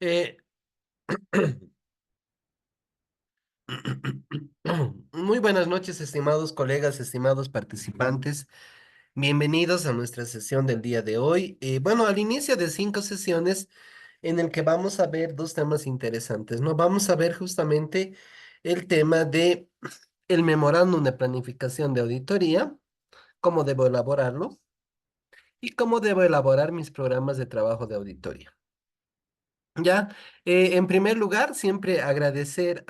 Eh, Muy buenas noches, estimados colegas, estimados participantes. Bienvenidos a nuestra sesión del día de hoy. Bueno, al inicio de 5 sesiones en el que vamos a ver dos temas interesantes, ¿no? Vamos a ver justamente el tema de el memorándum de planificación de auditoría, cómo debo elaborarlo y cómo debo elaborar mis programas de trabajo de auditoría. Ya, en primer lugar, siempre agradecer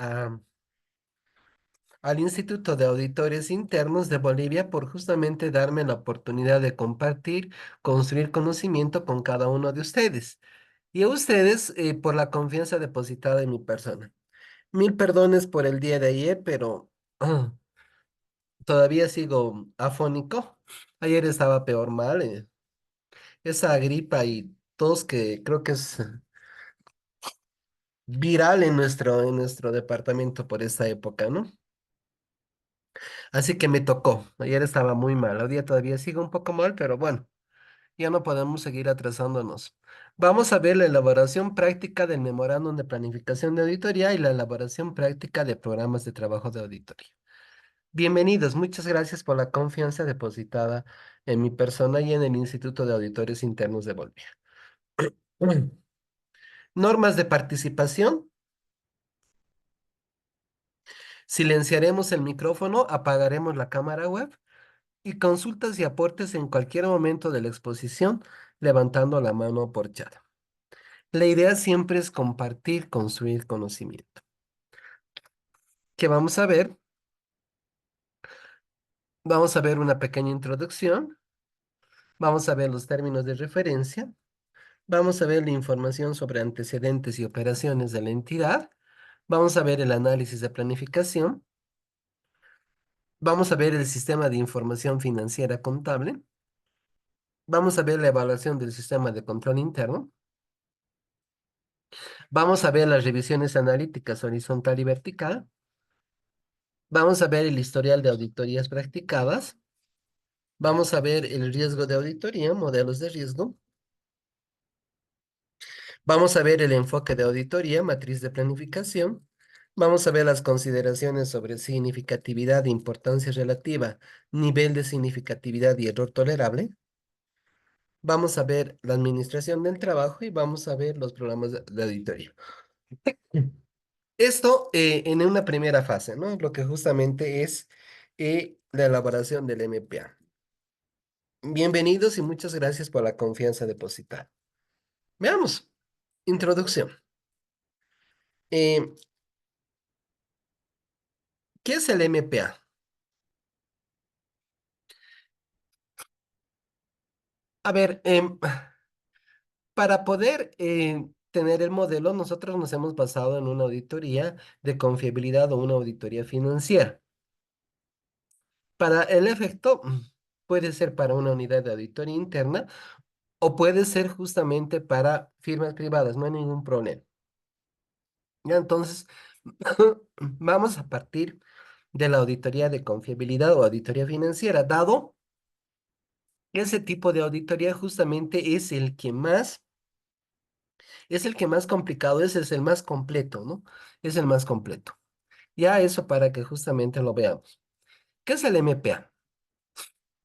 al Instituto de Auditores Internos de Bolivia por justamente darme la oportunidad de compartir, construir conocimiento con cada uno de ustedes. Y a ustedes por la confianza depositada en mi persona. Mil perdones por el día de ayer, pero todavía sigo afónico. Ayer estaba peor mal. Esa gripa y tos que creo que es viral en nuestro departamento por esta época, ¿no? Así que me tocó. Ayer estaba muy mal. Hoy día todavía sigo un poco mal, pero bueno, ya no podemos seguir atrasándonos. Vamos a ver la elaboración práctica del memorándum de planificación de auditoría y la elaboración práctica de programas de trabajo de auditoría. Bienvenidos, muchas gracias por la confianza depositada en mi persona y en el Instituto de Auditores Internos de Bolivia. Normas de participación. Silenciaremos el micrófono, apagaremos la cámara web y consultas y aportes en cualquier momento de la exposición, levantando la mano por chat. La idea siempre es compartir, construir conocimiento. ¿Qué vamos a ver? Vamos a ver una pequeña introducción, vamos a ver los términos de referencia, vamos a ver la información sobre antecedentes y operaciones de la entidad, vamos a ver el análisis de planificación, vamos a ver el sistema de información financiera contable, vamos a ver la evaluación del sistema de control interno, vamos a ver las revisiones analíticas horizontal y vertical, vamos a ver el historial de auditorías practicadas, vamos a ver el riesgo de auditoría, modelos de riesgo, vamos a ver el enfoque de auditoría, matriz de planificación, vamos a ver las consideraciones sobre significatividad, importancia relativa, nivel de significatividad y error tolerable, vamos a ver la administración del trabajo y vamos a ver los programas de auditoría. Esto en una primera fase, ¿no? Lo que justamente es la elaboración del MPA. Bienvenidos y muchas gracias por la confianza depositada. Veamos. Introducción. Eh, ¿Qué es el MPA? A ver, para poder tener el modelo, nosotros nos hemos basado en una auditoría de confiabilidad o una auditoría financiera. Para el efecto, puede ser para una unidad de auditoría interna o puede ser justamente para firmas privadas, no hay ningún problema. Ya entonces, vamos a partir de la auditoría de confiabilidad o auditoría financiera, dado ese tipo de auditoría justamente es el que más complicado es el más completo, ¿no? Es el más completo. Ya eso para que justamente lo veamos. ¿Qué es el MPA?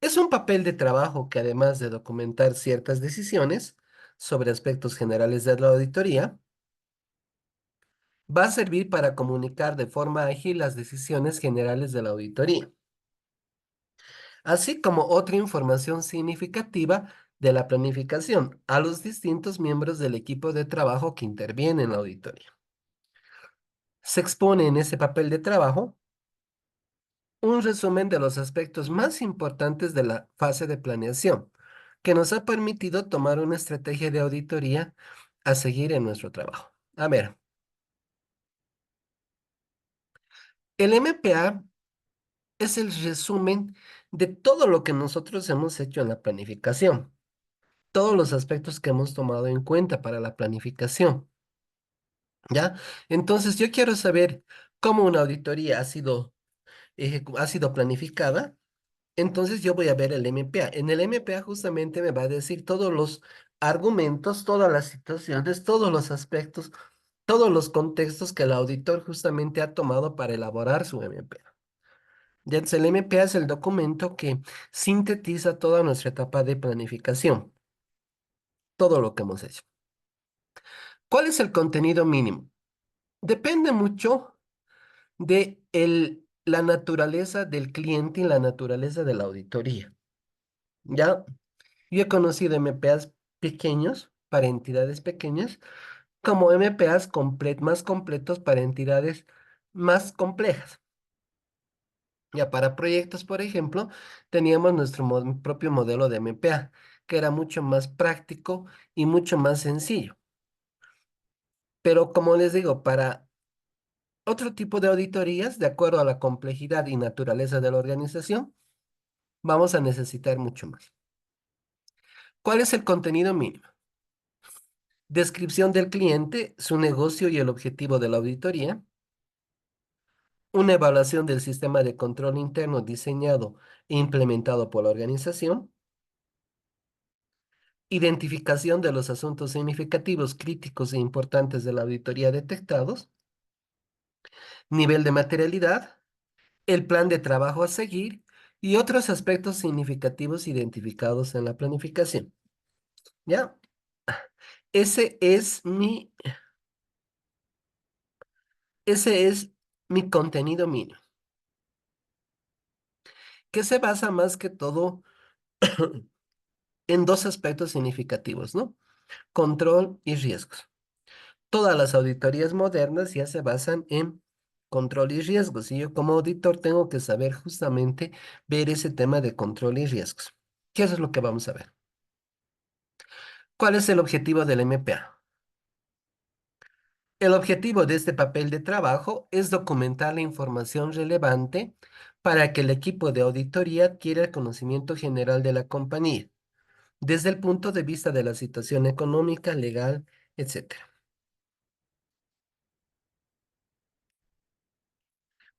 Es un papel de trabajo que además de documentar ciertas decisiones sobre aspectos generales de la auditoría, va a servir para comunicar de forma ágil las decisiones generales de la auditoría, así como otra información significativa de la planificación a los distintos miembros del equipo de trabajo que interviene en la auditoría. Se expone en ese papel de trabajo un resumen de los aspectos más importantes de la fase de planeación, que nos ha permitido tomar una estrategia de auditoría a seguir en nuestro trabajo. A ver, el MPA es el resumen de todo lo que nosotros hemos hecho en la planificación, todos los aspectos que hemos tomado en cuenta para la planificación, ¿ya? Entonces, yo quiero saber cómo una auditoría ha sido planificada. Entonces yo voy a ver el MPA. En el MPA justamente me va a decir todos los argumentos, todas las situaciones, todos los aspectos, todos los contextos que el auditor justamente ha tomado para elaborar su MPA. Ya, entonces, el MPA es el documento que sintetiza toda nuestra etapa de planificación, todo lo que hemos hecho. ¿Cuál es el contenido mínimo? Depende mucho de la naturaleza del cliente y la naturaleza de la auditoría. ¿Ya? Yo he conocido MPAs pequeños para entidades pequeñas, como MPAs más completos para entidades más complejas. Ya para proyectos, por ejemplo, teníamos nuestro propio modelo de MPA, que era mucho más práctico y mucho más sencillo. Pero como les digo, para otro tipo de auditorías, de acuerdo a la complejidad y naturaleza de la organización, vamos a necesitar mucho más. ¿Cuál es el contenido mínimo? Descripción del cliente, su negocio y el objetivo de la auditoría. Una evaluación del sistema de control interno diseñado e implementado por la organización. Identificación de los asuntos significativos, críticos e importantes de la auditoría detectados. Nivel de materialidad. El plan de trabajo a seguir y otros aspectos significativos identificados en la planificación. ¿Ya? Ese es mi, ese es mi contenido mínimo, que se basa más que todo en dos aspectos significativos, ¿no? Control y riesgos. Todas las auditorías modernas ya se basan en control y riesgos, y yo como auditor tengo que saber justamente ver ese tema de control y riesgos. ¿Qué es lo que vamos a ver? ¿Cuál es el objetivo del MPA? El objetivo de este papel de trabajo es documentar la información relevante para que el equipo de auditoría adquiera el conocimiento general de la compañía, desde el punto de vista de la situación económica, legal, etcétera.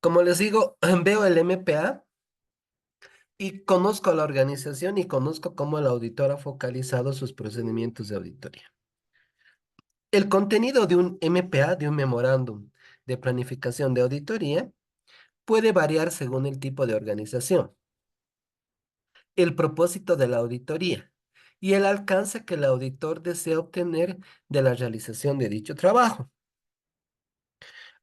Como les digo, veo el MPA y conozco a la organización y conozco cómo el auditor ha focalizado sus procedimientos de auditoría. El contenido de un MPA, de un memorándum de planificación de auditoría, puede variar según el tipo de organización, el propósito de la auditoría y el alcance que el auditor desea obtener de la realización de dicho trabajo.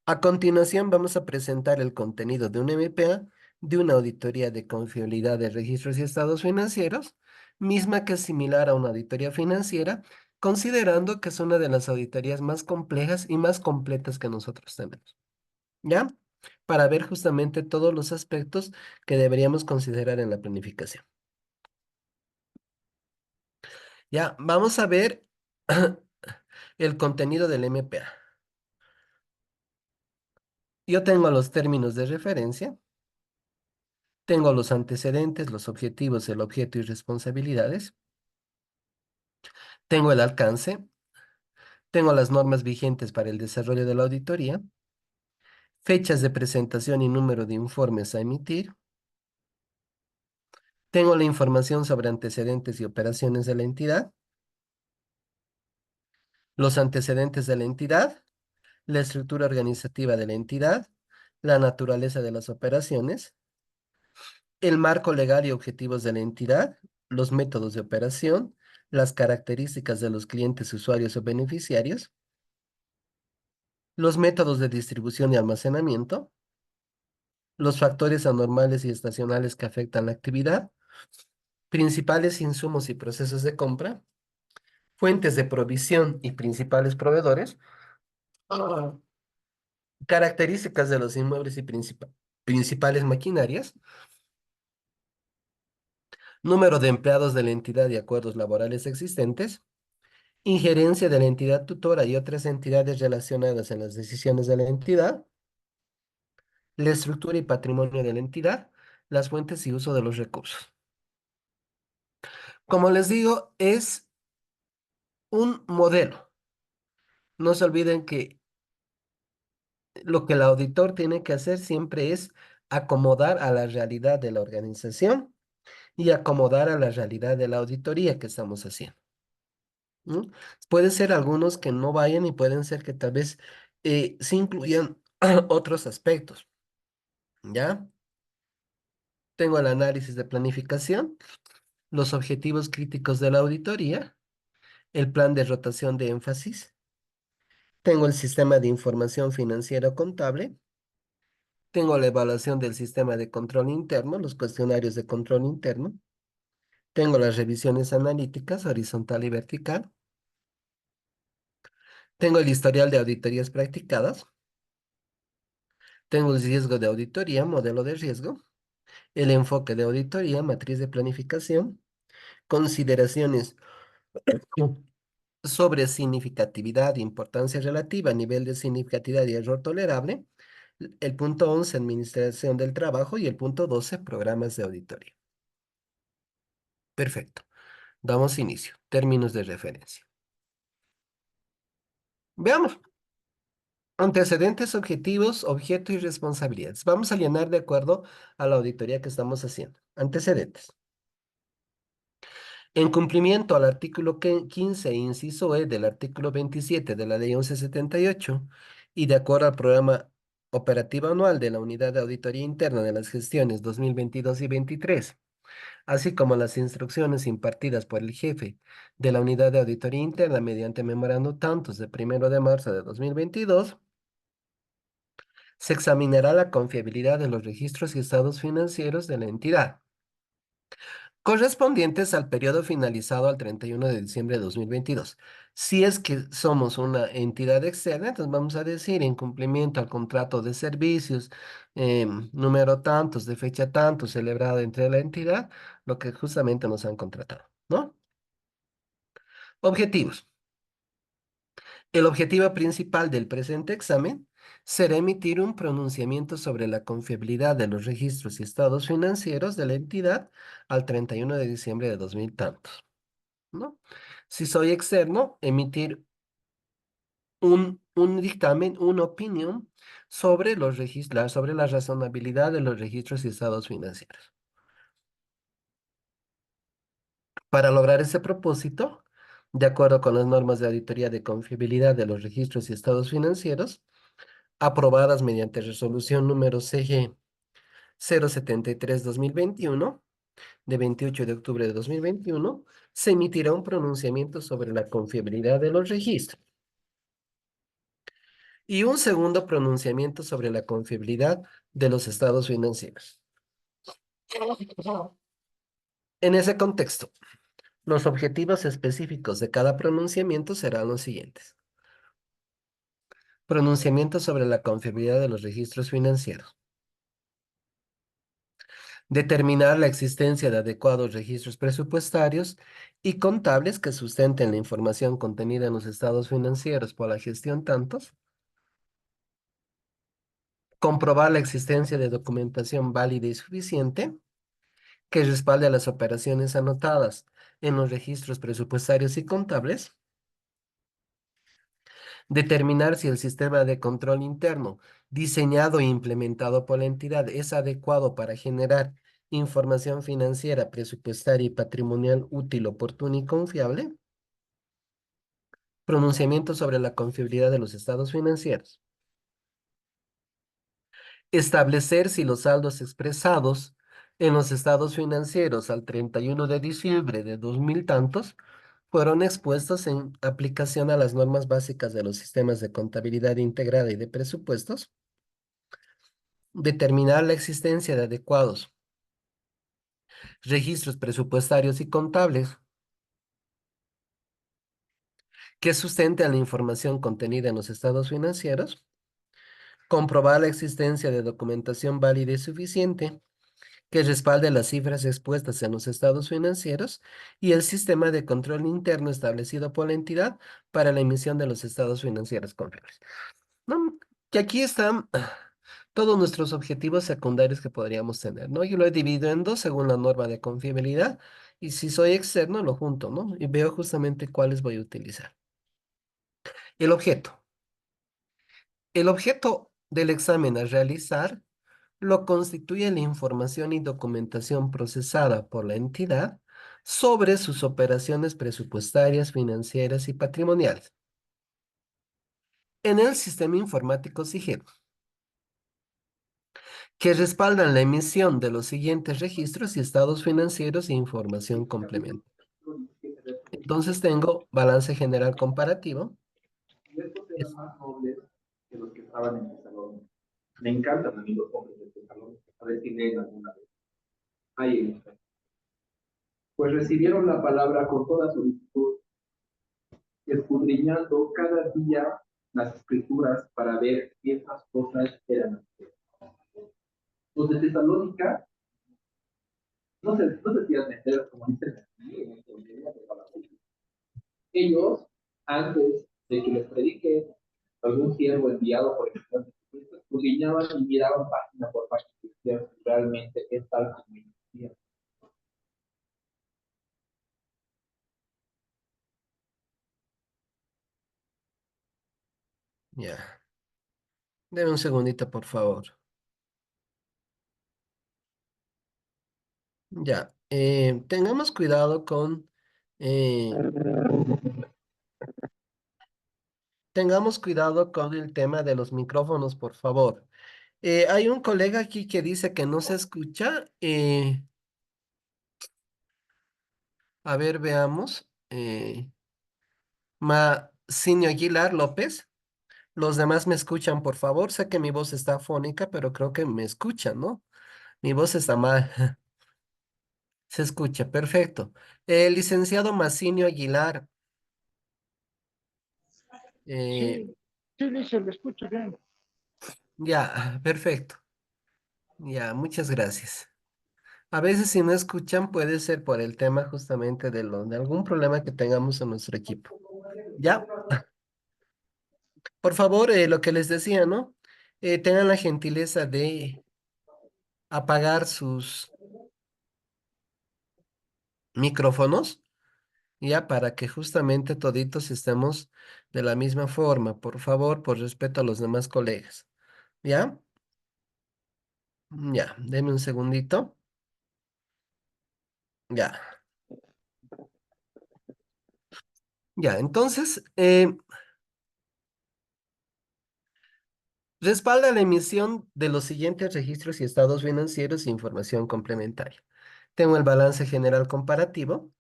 A continuación vamos a presentar el contenido de un MPA de una auditoría de confiabilidad de registros y estados financieros, misma que es similar a una auditoría financiera, considerando que es una de las auditorías más complejas y más completas que nosotros tenemos. ¿Ya? Para ver justamente todos los aspectos que deberíamos considerar en la planificación. Ya, vamos a ver el contenido del MPA. Yo tengo los términos de referencia, tengo los antecedentes, los objetivos, el objeto y responsabilidades, tengo el alcance, tengo las normas vigentes para el desarrollo de la auditoría, fechas de presentación y número de informes a emitir, tengo la información sobre antecedentes y operaciones de la entidad, los antecedentes de la entidad, la estructura organizativa de la entidad, la naturaleza de las operaciones, el marco legal y objetivos de la entidad, los métodos de operación, las características de los clientes, usuarios o beneficiarios, los métodos de distribución y almacenamiento, los factores anormales y estacionales que afectan la actividad, principales insumos y procesos de compra, fuentes de provisión y principales proveedores, ah, características de los inmuebles y principales maquinarias, número de empleados de la entidad y acuerdos laborales existentes, injerencia de la entidad tutora y otras entidades relacionadas en las decisiones de la entidad, la estructura y patrimonio de la entidad, las fuentes y uso de los recursos. Como les digo, es un modelo. No se olviden que lo que el auditor tiene que hacer siempre es acomodar a la realidad de la organización y acomodar a la realidad de la auditoría que estamos haciendo. ¿no? Puede ser algunos que no vayan y pueden ser que tal vez sí incluyan otros aspectos, ¿ya? Tengo el análisis de planificación, los objetivos críticos de la auditoría, el plan de rotación de énfasis, tengo el sistema de información financiera contable, tengo la evaluación del sistema de control interno, los cuestionarios de control interno, tengo las revisiones analíticas horizontal y vertical, tengo el historial de auditorías practicadas, tengo el riesgo de auditoría, modelo de riesgo, el enfoque de auditoría, matriz de planificación, consideraciones sobre significatividad, importancia relativa, nivel de significatividad y error tolerable. El punto 11, administración del trabajo, y el punto 12, programas de auditoría. Perfecto. Damos inicio. Términos de referencia. Veamos. Antecedentes, objetivos, objeto y responsabilidades. Vamos a llenar de acuerdo a la auditoría que estamos haciendo. Antecedentes. En cumplimiento al artículo 15, inciso E del artículo 27 de la Ley 1178 y de acuerdo al programa operativo anual de la Unidad de Auditoría Interna de las gestiones 2022 y 23, así como las instrucciones impartidas por el jefe de la Unidad de Auditoría Interna mediante memorando tantos de 1 de marzo de 2022, se examinará la confiabilidad de los registros y estados financieros de la entidad correspondientes al periodo finalizado al 31 de diciembre de 2022. Si es que somos una entidad externa, entonces vamos a decir en cumplimiento al contrato de servicios, número tantos, de fecha tanto, celebrado entre la entidad, lo que justamente nos han contratado, ¿no? Objetivos. El objetivo principal del presente examen será emitir un pronunciamiento sobre la confiabilidad de los registros y estados financieros de la entidad al 31 de diciembre de 2000 tantos. ¿No? Si soy externo, emitir un dictamen, una opinión sobre los registros, sobre la razonabilidad de los registros y estados financieros. Para lograr ese propósito, de acuerdo con las normas de auditoría de confiabilidad de los registros y estados financieros, aprobadas mediante resolución número CG 073/2021, de 28 de octubre de 2021, se emitirá un pronunciamiento sobre la confiabilidad de los registros y un segundo pronunciamiento sobre la confiabilidad de los estados financieros. En ese contexto, los objetivos específicos de cada pronunciamiento serán los siguientes. Pronunciamiento sobre la confiabilidad de los registros financieros. Determinar la existencia de adecuados registros presupuestarios y contables que sustenten la información contenida en los estados financieros por la gestión tantos. Comprobar la existencia de documentación válida y suficiente que respalde a las operaciones anotadas en los registros presupuestarios y contables, determinar si el sistema de control interno diseñado e implementado por la entidad es adecuado para generar información financiera, presupuestaria y patrimonial útil, oportuna y confiable, pronunciamiento sobre la confiabilidad de los estados financieros, establecer si los saldos expresados en los estados financieros al 31 de diciembre de 2000 tantos fueron expuestos en aplicación a las normas básicas de los sistemas de contabilidad integrada y de presupuestos, determinar la existencia de adecuados registros presupuestarios y contables que sustenten la información contenida en los estados financieros, comprobar la existencia de documentación válida y suficiente que respalde las cifras expuestas en los estados financieros y el sistema de control interno establecido por la entidad para la emisión de los estados financieros confiables. ¿No? Que aquí están todos nuestros objetivos secundarios que podríamos tener, ¿no? Yo lo he dividido en dos según la norma de confiabilidad y si soy externo lo junto, ¿no? Y veo justamente cuáles voy a utilizar. El objeto. El objeto del examen a realizar lo constituye la información y documentación procesada por la entidad sobre sus operaciones presupuestarias, financieras y patrimoniales en el sistema informático SIGIN, que respaldan la emisión de los siguientes registros y estados financieros e información complementaria. Entonces tengo balance general comparativo. Y estos eran más nobles que los que estaban en Tesalónica. Me encantan a mí los hombres de Tesalónica. A ver si leen alguna vez. Ahí está. Pues recibieron la palabra con toda solicitud, escudriñando cada día las escrituras para ver si estas cosas eran así. Los de Tesalónica, no se hacían meter, como dicen aquí, en el contenido de la Biblia. Ellos, antes de que les predique algún siervo enviado por el Señor Jesucristo, escudriñaban y miraban página por página si realmente es tal como decía. Ya, deme un segundito, por favor. Ya, tengamos cuidado eh, tengamos cuidado con el tema de los micrófonos, por favor. Hay un colega aquí que dice que no se escucha. A ver, veamos. Macinio Aguilar López. Los demás me escuchan, por favor. Sé que mi voz está afónica, pero creo que me escuchan, ¿no? Mi voz está mal. Se escucha, perfecto. Licenciado Macinio Aguilar. eh, Sí, sí, dice, lo escucho bien. ya, perfecto. Ya, muchas gracias. A veces si no escuchan puede ser por el tema justamente de algún problema que tengamos en nuestro equipo. Ya, por favor, lo que les decía, ¿no? Tengan la gentileza de apagar sus micrófonos, ya, para que justamente toditos estemos de la misma forma, por favor, por respeto a los demás colegas. ¿Ya? Ya, denme un segundito. Ya, ya, entonces, respalda la emisión de los siguientes registros y estados financieros e información complementaria. Tengo el balance general comparativo,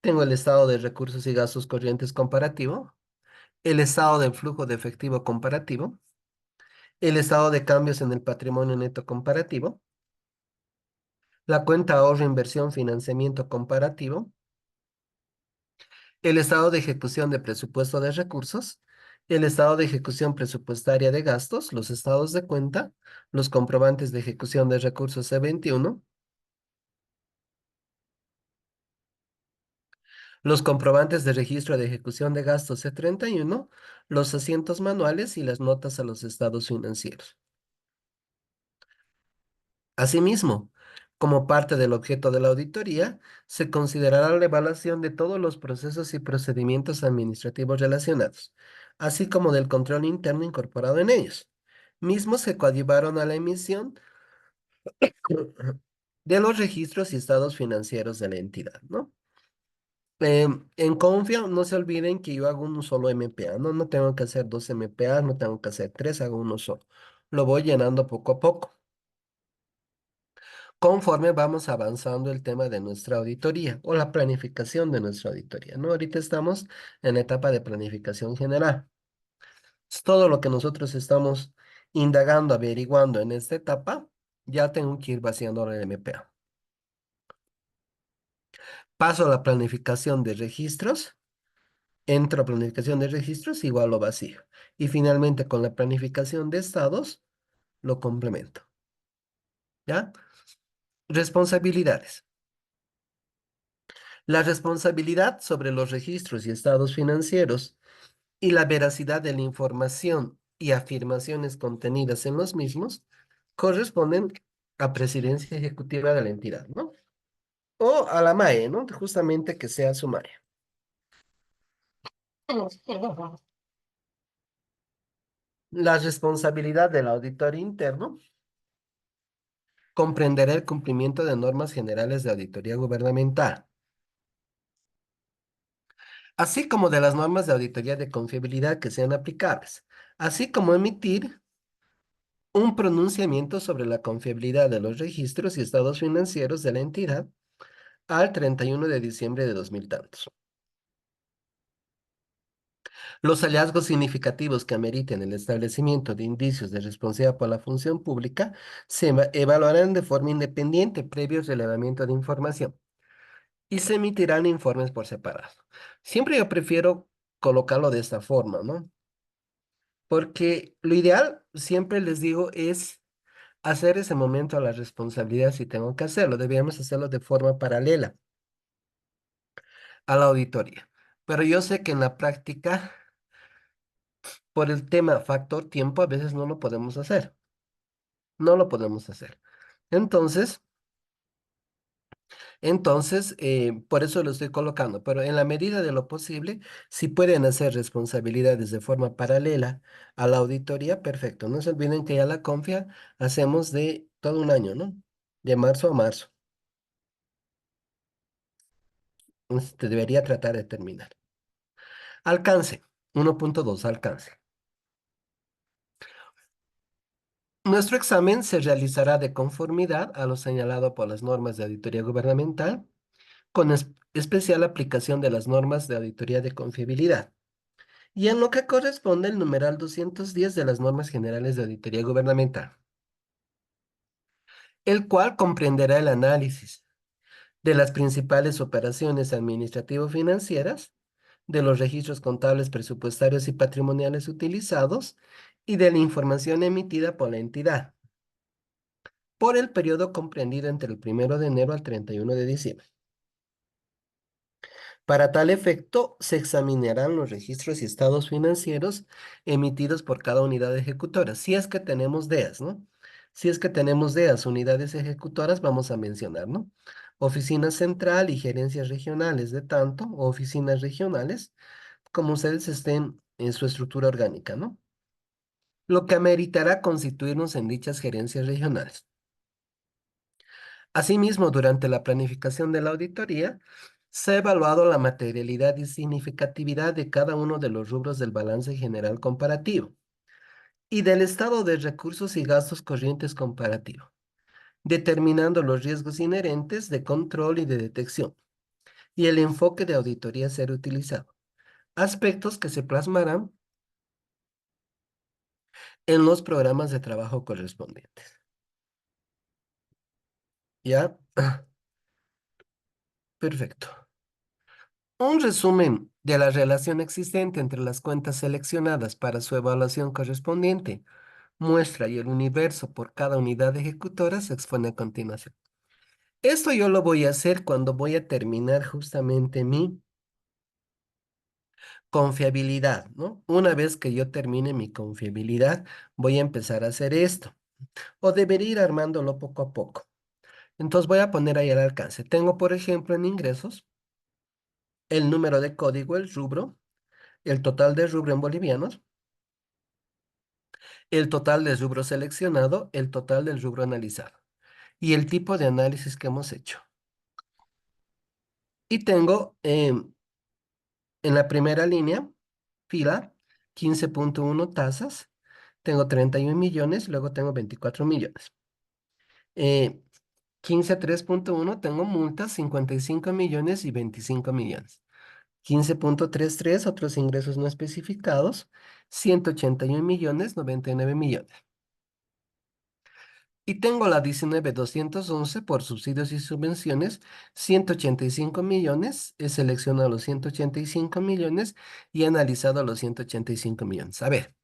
tengo el estado de recursos y gastos corrientes comparativo, el estado del flujo de efectivo comparativo, el estado de cambios en el patrimonio neto comparativo, la cuenta ahorro inversión financiamiento comparativo, el estado de ejecución de presupuesto de recursos, el estado de ejecución presupuestaria de gastos, los estados de cuenta, los comprobantes de ejecución de recursos C21, los comprobantes de registro de ejecución de gastos C31, los asientos manuales y las notas a los estados financieros. Asimismo, como parte del objeto de la auditoría, se considerará la evaluación de todos los procesos y procedimientos administrativos relacionados, así como del control interno incorporado en ellos, mismos que coadyuvaron a la emisión de los registros y estados financieros de la entidad, ¿no? En Confia, no se olviden que yo hago un solo MPA, ¿no? No tengo que hacer dos MPA, no tengo que hacer tres, hago uno solo. Lo voy llenando poco a poco, conforme vamos avanzando el tema de nuestra auditoría o la planificación de nuestra auditoría, ¿no? Ahorita estamos en la etapa de planificación general. Es todo lo que nosotros estamos indagando, averiguando en esta etapa, ya tengo que ir vaciando el MPA. Paso a la planificación de registros, entro a planificación de registros, igual lo vacío. Y finalmente con la planificación de estados, lo complemento. ¿Ya? Responsabilidades. La responsabilidad sobre los registros y estados financieros y la veracidad de la información y afirmaciones contenidas en los mismos corresponden a Presidencia Ejecutiva de la entidad, ¿no? O a la MAE, ¿no? Justamente que sea su MAE. La responsabilidad del auditor interno comprenderá el cumplimiento de normas generales de auditoría gubernamental, así como de las normas de auditoría de confiabilidad que sean aplicables, así como emitir un pronunciamiento sobre la confiabilidad de los registros y estados financieros de la entidad al 31 de diciembre de 2000 tantos. Los hallazgos significativos que ameriten el establecimiento de indicios de responsabilidad por la función pública se evaluarán de forma independiente previo relevamiento de información y se emitirán informes por separado. Siempre yo prefiero colocarlo de esta forma, ¿no? Porque lo ideal, siempre les digo, es hacer ese momento a la responsabilidad si tengo que hacerlo. Debíamos hacerlo de forma paralela a la auditoría. Pero yo sé que en la práctica, por el tema factor tiempo, a veces no lo podemos hacer. No lo podemos hacer. Entonces, por eso lo estoy colocando. Pero en la medida de lo posible, si pueden hacer responsabilidades de forma paralela a la auditoría, perfecto. No se olviden que ya la confia hacemos de todo un año, ¿no? De marzo a marzo. Entonces, te debería tratar de terminar. Alcance. 1.2, alcance. Nuestro examen se realizará de conformidad a lo señalado por las normas de auditoría gubernamental, con especial aplicación de las normas de auditoría de confiabilidad, y en lo que corresponde el numeral 210 de las normas generales de auditoría gubernamental, el cual comprenderá el análisis de las principales operaciones administrativo-financieras, de los registros contables, presupuestarios y patrimoniales utilizados, y de la información emitida por la entidad por el periodo comprendido entre el 1 de enero al 31 de diciembre. Para tal efecto, se examinarán los registros y estados financieros emitidos por cada unidad ejecutora, si es que tenemos DEAs, ¿no? Si es que tenemos DEAs, unidades ejecutoras, vamos a mencionar, ¿no? Oficina central y gerencias regionales de tanto, o oficinas regionales, como ustedes estén en su estructura orgánica, ¿no? Lo que ameritará constituirnos en dichas gerencias regionales. Asimismo, durante la planificación de la auditoría, se ha evaluado la materialidad y significatividad de cada uno de los rubros del balance general comparativo y del estado de recursos y gastos corrientes comparativo, determinando los riesgos inherentes de control y de detección y el enfoque de auditoría a ser utilizado, aspectos que se plasmarán en los programas de trabajo correspondientes. ¿Ya? Perfecto. Un resumen de la relación existente entre las cuentas seleccionadas para su evaluación correspondiente, muestra y el universo por cada unidad ejecutora se expone a continuación. Esto yo lo voy a hacer cuando voy a terminar justamente mi confiabilidad, ¿no? Una vez que yo termine mi confiabilidad, voy a empezar a hacer esto. O debería ir armándolo poco a poco. Entonces voy a poner ahí el alcance. Tengo, por ejemplo, en ingresos, el número de código, el rubro, el total de rubro en bolivianos, el total del rubro seleccionado, el total del rubro analizado y el tipo de análisis que hemos hecho. Y tengo en la primera línea, fila, 15.1 tasas, tengo 31 millones, luego tengo 24 millones. Eh, 15.3.1 tengo multas, 55 millones y 25 millones. 15.33 otros ingresos no especificados, 181 millones, 99 millones. Y tengo la 19.211 por subsidios y subvenciones, 185 millones. He seleccionado los 185 millones y he analizado los 185 millones. A ver,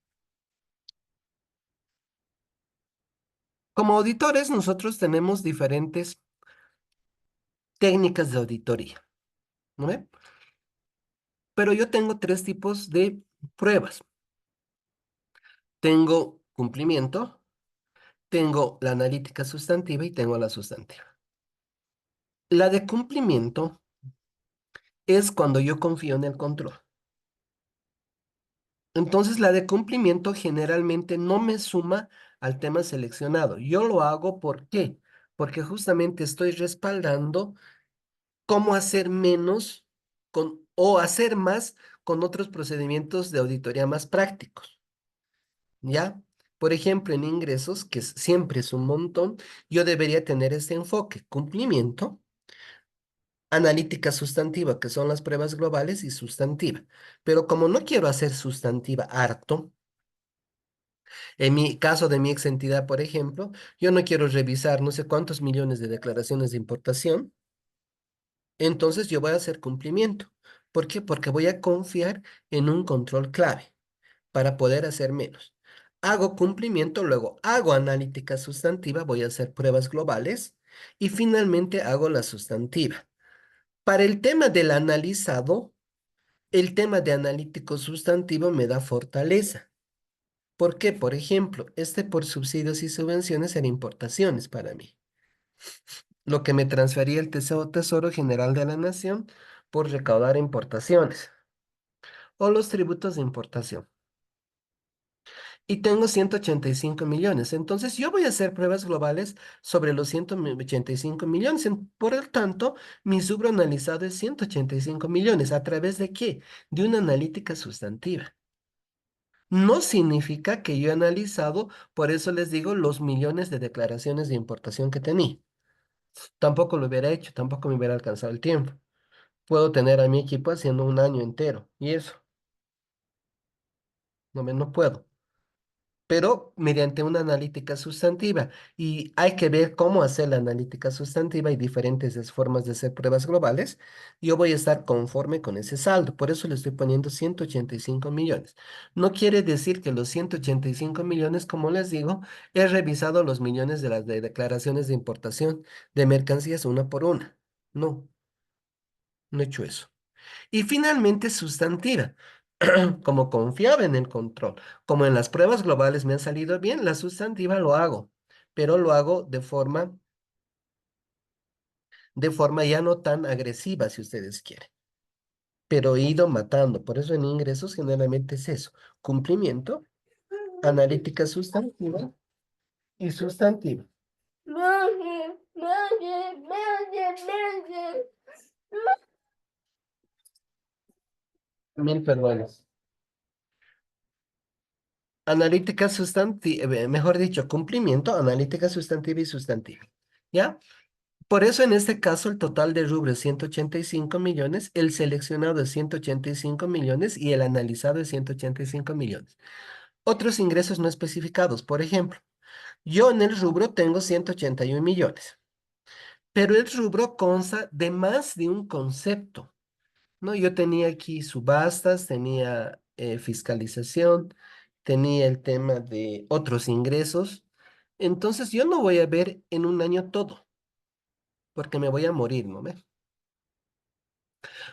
como auditores nosotros tenemos diferentes técnicas de auditoría, ¿no ve? Pero yo tengo tres tipos de pruebas. Tengo cumplimiento, tengo la analítica sustantiva y tengo la sustantiva. La de cumplimiento es cuando yo confío en el control. Entonces, la de cumplimiento generalmente no me suma al tema seleccionado. Yo lo hago, ¿por qué? Porque justamente estoy respaldando cómo hacer menos con o hacer más con otros procedimientos de auditoría más prácticos, ¿ya? Por ejemplo, en ingresos, que siempre es un montón, yo debería tener este enfoque, cumplimiento, analítica sustantiva, que son las pruebas globales, y sustantiva. Pero como no quiero hacer sustantiva harto, en mi caso de mi ex entidad, por ejemplo, yo no quiero revisar no sé cuántos millones de declaraciones de importación, entonces yo voy a hacer cumplimiento. ¿Por qué? Porque voy a confiar en un control clave para poder hacer menos. Hago cumplimiento, luego hago analítica sustantiva, voy a hacer pruebas globales y finalmente hago la sustantiva. Para el tema del analizado, el tema de analítico sustantivo me da fortaleza. ¿Por qué? Por ejemplo, este por subsidios y subvenciones eran importaciones para mí, lo que me transfería el Tesoro General de la Nación por recaudar importaciones o los tributos de importación. Y tengo 185 millones. Entonces yo voy a hacer pruebas globales sobre los 185 millones. Por lo tanto, mi subro analizado es 185 millones. ¿A través de qué? De una analítica sustantiva. No significa que yo he analizado, por eso les digo, los millones de declaraciones de importación que tenía. Tampoco lo hubiera hecho, tampoco me hubiera alcanzado el tiempo. Puedo tener a mi equipo haciendo un año entero y eso, no puedo, pero mediante una analítica sustantiva. Y hay que ver cómo hacer la analítica sustantiva y diferentes formas de hacer pruebas globales. Yo voy a estar conforme con ese saldo, por eso le estoy poniendo 185 millones. No quiere decir que los 185 millones, como les digo, he revisado los millones de las declaraciones de importación de mercancías una por una. No, no he hecho eso. Y finalmente sustantiva. Como confiaba en el control, como en las pruebas globales me han salido bien, la sustantiva lo hago, pero lo hago de forma ya no tan agresiva, si ustedes quieren, pero he ido matando. Por eso en ingresos generalmente es eso, cumplimiento, analítica sustantiva y sustantiva. Mil perdones. Analítica sustantiva, mejor dicho, cumplimiento, analítica sustantiva y sustantiva. ¿Ya? Por eso en este caso el total de rubro es 185 millones, el seleccionado es 185 millones y el analizado es 185 millones. Otros ingresos no especificados, por ejemplo, yo en el rubro tengo 181 millones, pero el rubro consta de más de un concepto, ¿no? Yo tenía aquí subastas, tenía fiscalización, tenía el tema de otros ingresos, entonces yo no voy a ver en un año todo, porque me voy a morir, ¿no?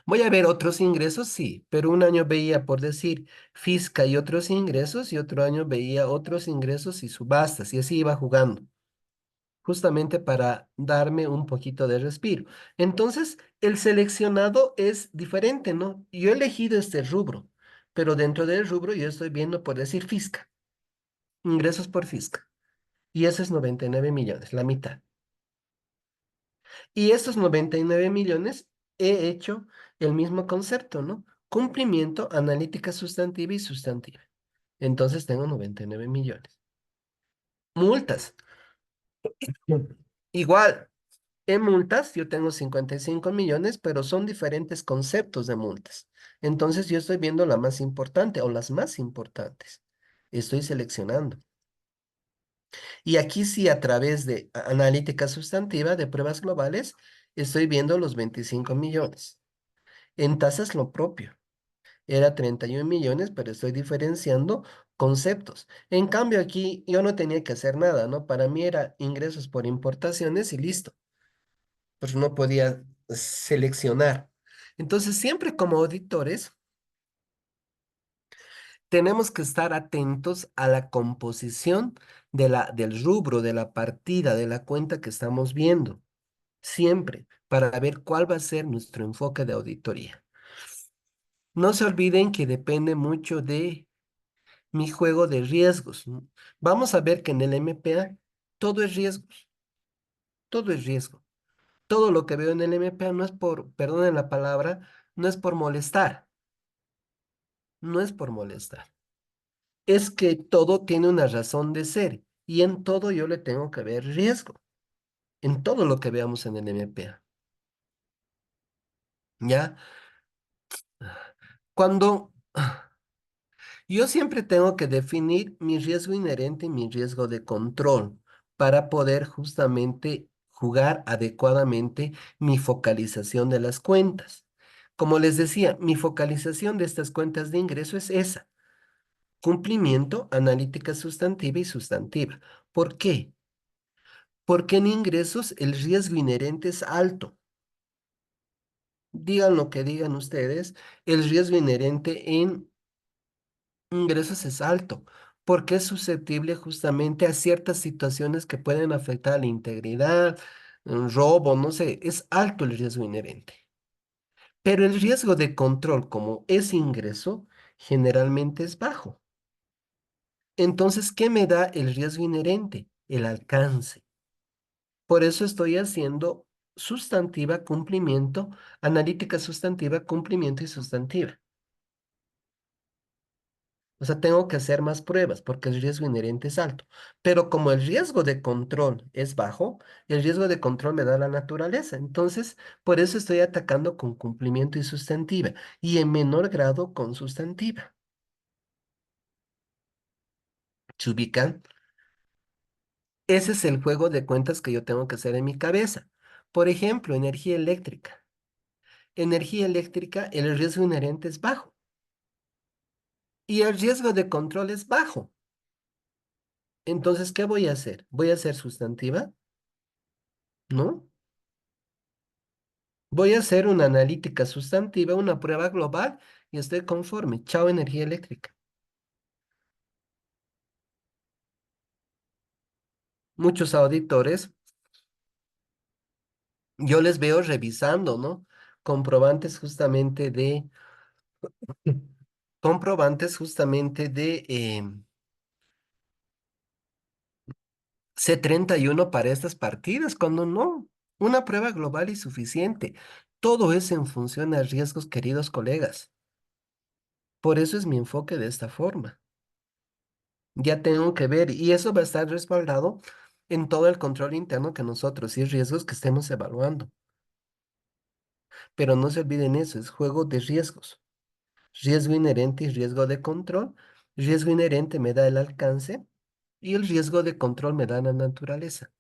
Voy a ver otros ingresos, sí, pero un año veía, por decir, fisca y otros ingresos, y otro año veía otros ingresos y subastas, y así iba jugando, justamente para darme un poquito de respiro. Entonces, el seleccionado es diferente, ¿no? Yo he elegido este rubro, pero dentro del rubro yo estoy viendo, por decir, fisca, ingresos por fisca, y eso es 99 millones, la mitad. Y estos 99 millones he hecho el mismo concepto, ¿no? Cumplimiento, analítica sustantiva y sustantiva. Entonces tengo 99 millones. Multas. Mm. Igual, en multas yo tengo 55 millones, pero son diferentes conceptos de multas. Entonces yo estoy viendo la más importante o las más importantes. Estoy seleccionando. Y aquí sí, a través de analítica sustantiva de pruebas globales, estoy viendo los 25 millones. En tasas lo propio. Era 31 millones, pero estoy diferenciando conceptos. En cambio, aquí yo no tenía que hacer nada, ¿no? Para mí era ingresos por importaciones y listo. Pues no podía seleccionar. Entonces, siempre como auditores, tenemos que estar atentos a la composición del rubro, de la partida, de la cuenta que estamos viendo. Siempre, para ver cuál va a ser nuestro enfoque de auditoría. No se olviden que depende mucho de mi juego de riesgos. Vamos a ver que en el MPA todo es riesgos, todo es riesgo. Todo lo que veo en el MPA no es por, perdonen la palabra, No es por molestar, no es por molestar. Es que todo tiene una razón de ser y en todo yo le tengo que ver riesgo, en todo lo que veamos en el MPA. ¿Ya? Cuando yo siempre tengo que definir mi riesgo inherente y mi riesgo de control para poder justamente jugar adecuadamente mi focalización de las cuentas. Como les decía, mi focalización de estas cuentas de ingreso es esa: cumplimiento, analítica sustantiva y sustantiva. ¿Por qué? Porque en ingresos el riesgo inherente es alto. Digan lo que digan ustedes, el riesgo inherente en ingresos es alto, porque es susceptible justamente a ciertas situaciones que pueden afectar a la integridad, un robo, no sé, es alto el riesgo inherente. Pero el riesgo de control, como es ingreso, generalmente es bajo. Entonces, ¿qué me da el riesgo inherente? El alcance. Por eso estoy haciendo sustantiva, cumplimiento, analítica sustantiva, cumplimiento y sustantiva. O sea, tengo que hacer más pruebas porque el riesgo inherente es alto. Pero como el riesgo de control es bajo, el riesgo de control me da la naturaleza. Entonces, por eso estoy atacando con cumplimiento y sustantiva y en menor grado con sustantiva. ¿Se ubican? Ese es el juego de cuentas que yo tengo que hacer en mi cabeza. Por ejemplo, energía eléctrica. Energía eléctrica, el riesgo inherente es bajo y el riesgo de control es bajo. Entonces, ¿qué voy a hacer? ¿Voy a hacer sustantiva? ¿No? Voy a hacer una analítica sustantiva, una prueba global y estoy conforme. Chao, energía eléctrica. Muchos auditores, yo les veo revisando, ¿no? Comprobantes justamente de, comprobantes justamente de C31 para estas partidas, cuando no. Una prueba global y suficiente. Todo es en función a riesgos, queridos colegas. Por eso es mi enfoque de esta forma. Ya tengo que ver, y eso va a estar respaldado en todo el control interno que nosotros y riesgos que estemos evaluando. Pero no se olviden eso, es juego de riesgos. Riesgo inherente y riesgo de control. Riesgo inherente me da el alcance y el riesgo de control me da la naturaleza.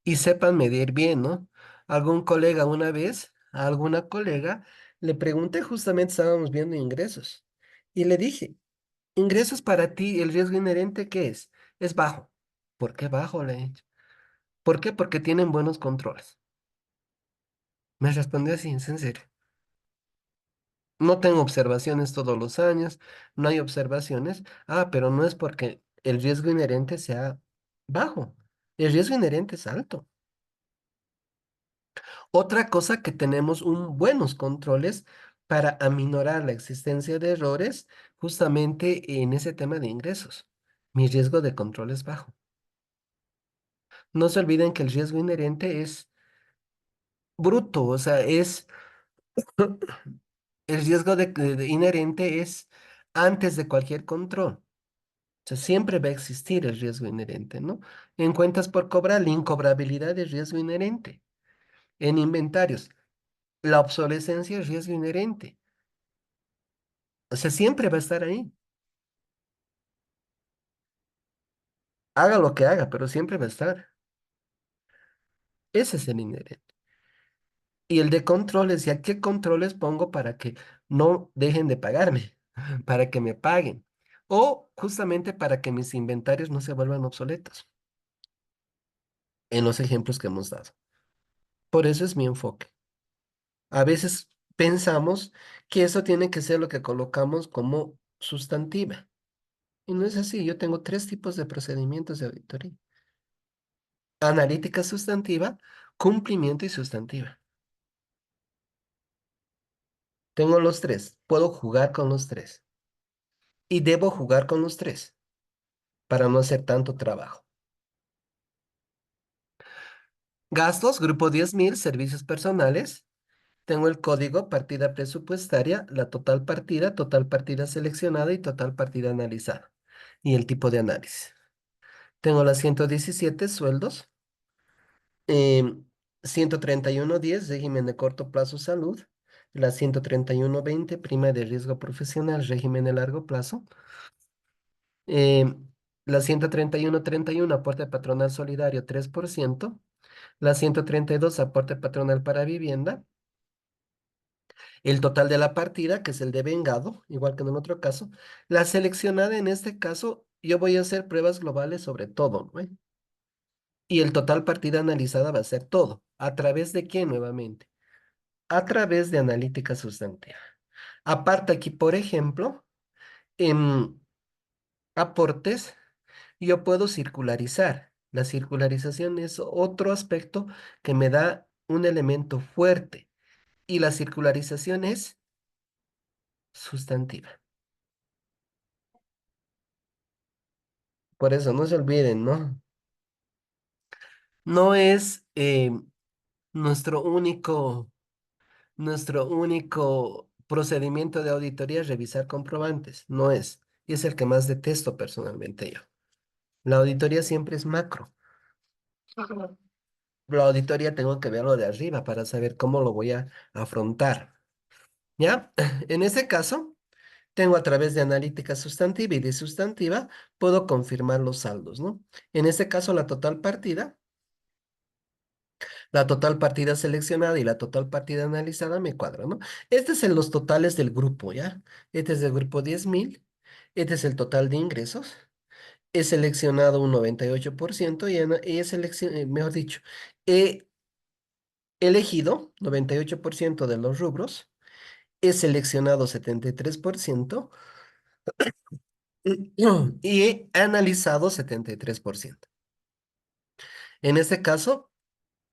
Y sepan medir bien, ¿no? Algún colega una vez, a alguna colega, le pregunté, justamente estábamos viendo ingresos, y le dije, ingresos para ti, el riesgo inherente, ¿qué es? Es bajo. ¿Por qué bajo? Le he dicho. ¿Por qué? Porque tienen buenos controles. Me respondió así, es en serio. No tengo observaciones todos los años, no hay observaciones. Ah, pero no es porque el riesgo inherente sea bajo. El riesgo inherente es alto. Otra cosa que tenemos buenos controles para aminorar la existencia de errores justamente en ese tema de ingresos. Mi riesgo de control es bajo. No se olviden que el riesgo inherente es bruto, o sea, es el riesgo inherente es antes de cualquier control. O sea, siempre va a existir el riesgo inherente, ¿no? En cuentas por cobrar, la incobrabilidad es riesgo inherente. En inventarios, la obsolescencia es riesgo inherente. O sea, siempre va a estar ahí. Haga lo que haga, pero siempre va a estar. Ese es el inherente. Y el de controles, ¿y a qué controles pongo para que no dejen de pagarme? Para que me paguen. O justamente para que mis inventarios no se vuelvan obsoletos, en los ejemplos que hemos dado. Por eso es mi enfoque. A veces pensamos que eso tiene que ser lo que colocamos como sustantiva. Y no es así. Yo tengo tres tipos de procedimientos de auditoría: analítica sustantiva, cumplimiento y sustantiva. Tengo los tres. Puedo jugar con los tres. Y debo jugar con los tres para no hacer tanto trabajo. Gastos, grupo 10.000, servicios personales. Tengo el código, partida presupuestaria, la total partida seleccionada y total partida analizada. Y el tipo de análisis. Tengo las 117 sueldos, em, 131.10 régimen de corto plazo salud, la 131.20 prima de riesgo profesional, régimen de largo plazo, em, la 131.31 aporte patronal solidario 3%, la 132 aporte patronal para vivienda, el total de la partida, que es el de vengado, igual que en el otro caso. La seleccionada en este caso, yo voy a hacer pruebas globales sobre todo, ¿no? Y el total partida analizada va a ser todo. ¿A través de qué nuevamente? A través de analítica sustantiva. Aparte aquí, por ejemplo, en aportes, yo puedo circularizar. La circularización es otro aspecto que me da un elemento fuerte. Y la circularización es sustantiva. Por eso no se olviden, ¿no? No es nuestro único procedimiento de auditoría revisar comprobantes. No es. Y es el que más detesto personalmente yo. La auditoría siempre es macro. La auditoría tengo que verlo de arriba para saber cómo lo voy a afrontar. ¿Ya? En ese caso, tengo a través de analítica sustantiva y de sustantiva, puedo confirmar los saldos, ¿no? En este caso, la total partida seleccionada y la total partida analizada me cuadra, ¿no? Este es los totales del grupo, ¿ya? Este es del grupo 10.000. Este es el total de ingresos. He seleccionado un 98% y mejor dicho, he elegido 98% de los rubros. He seleccionado 73% y he analizado 73%. En este caso,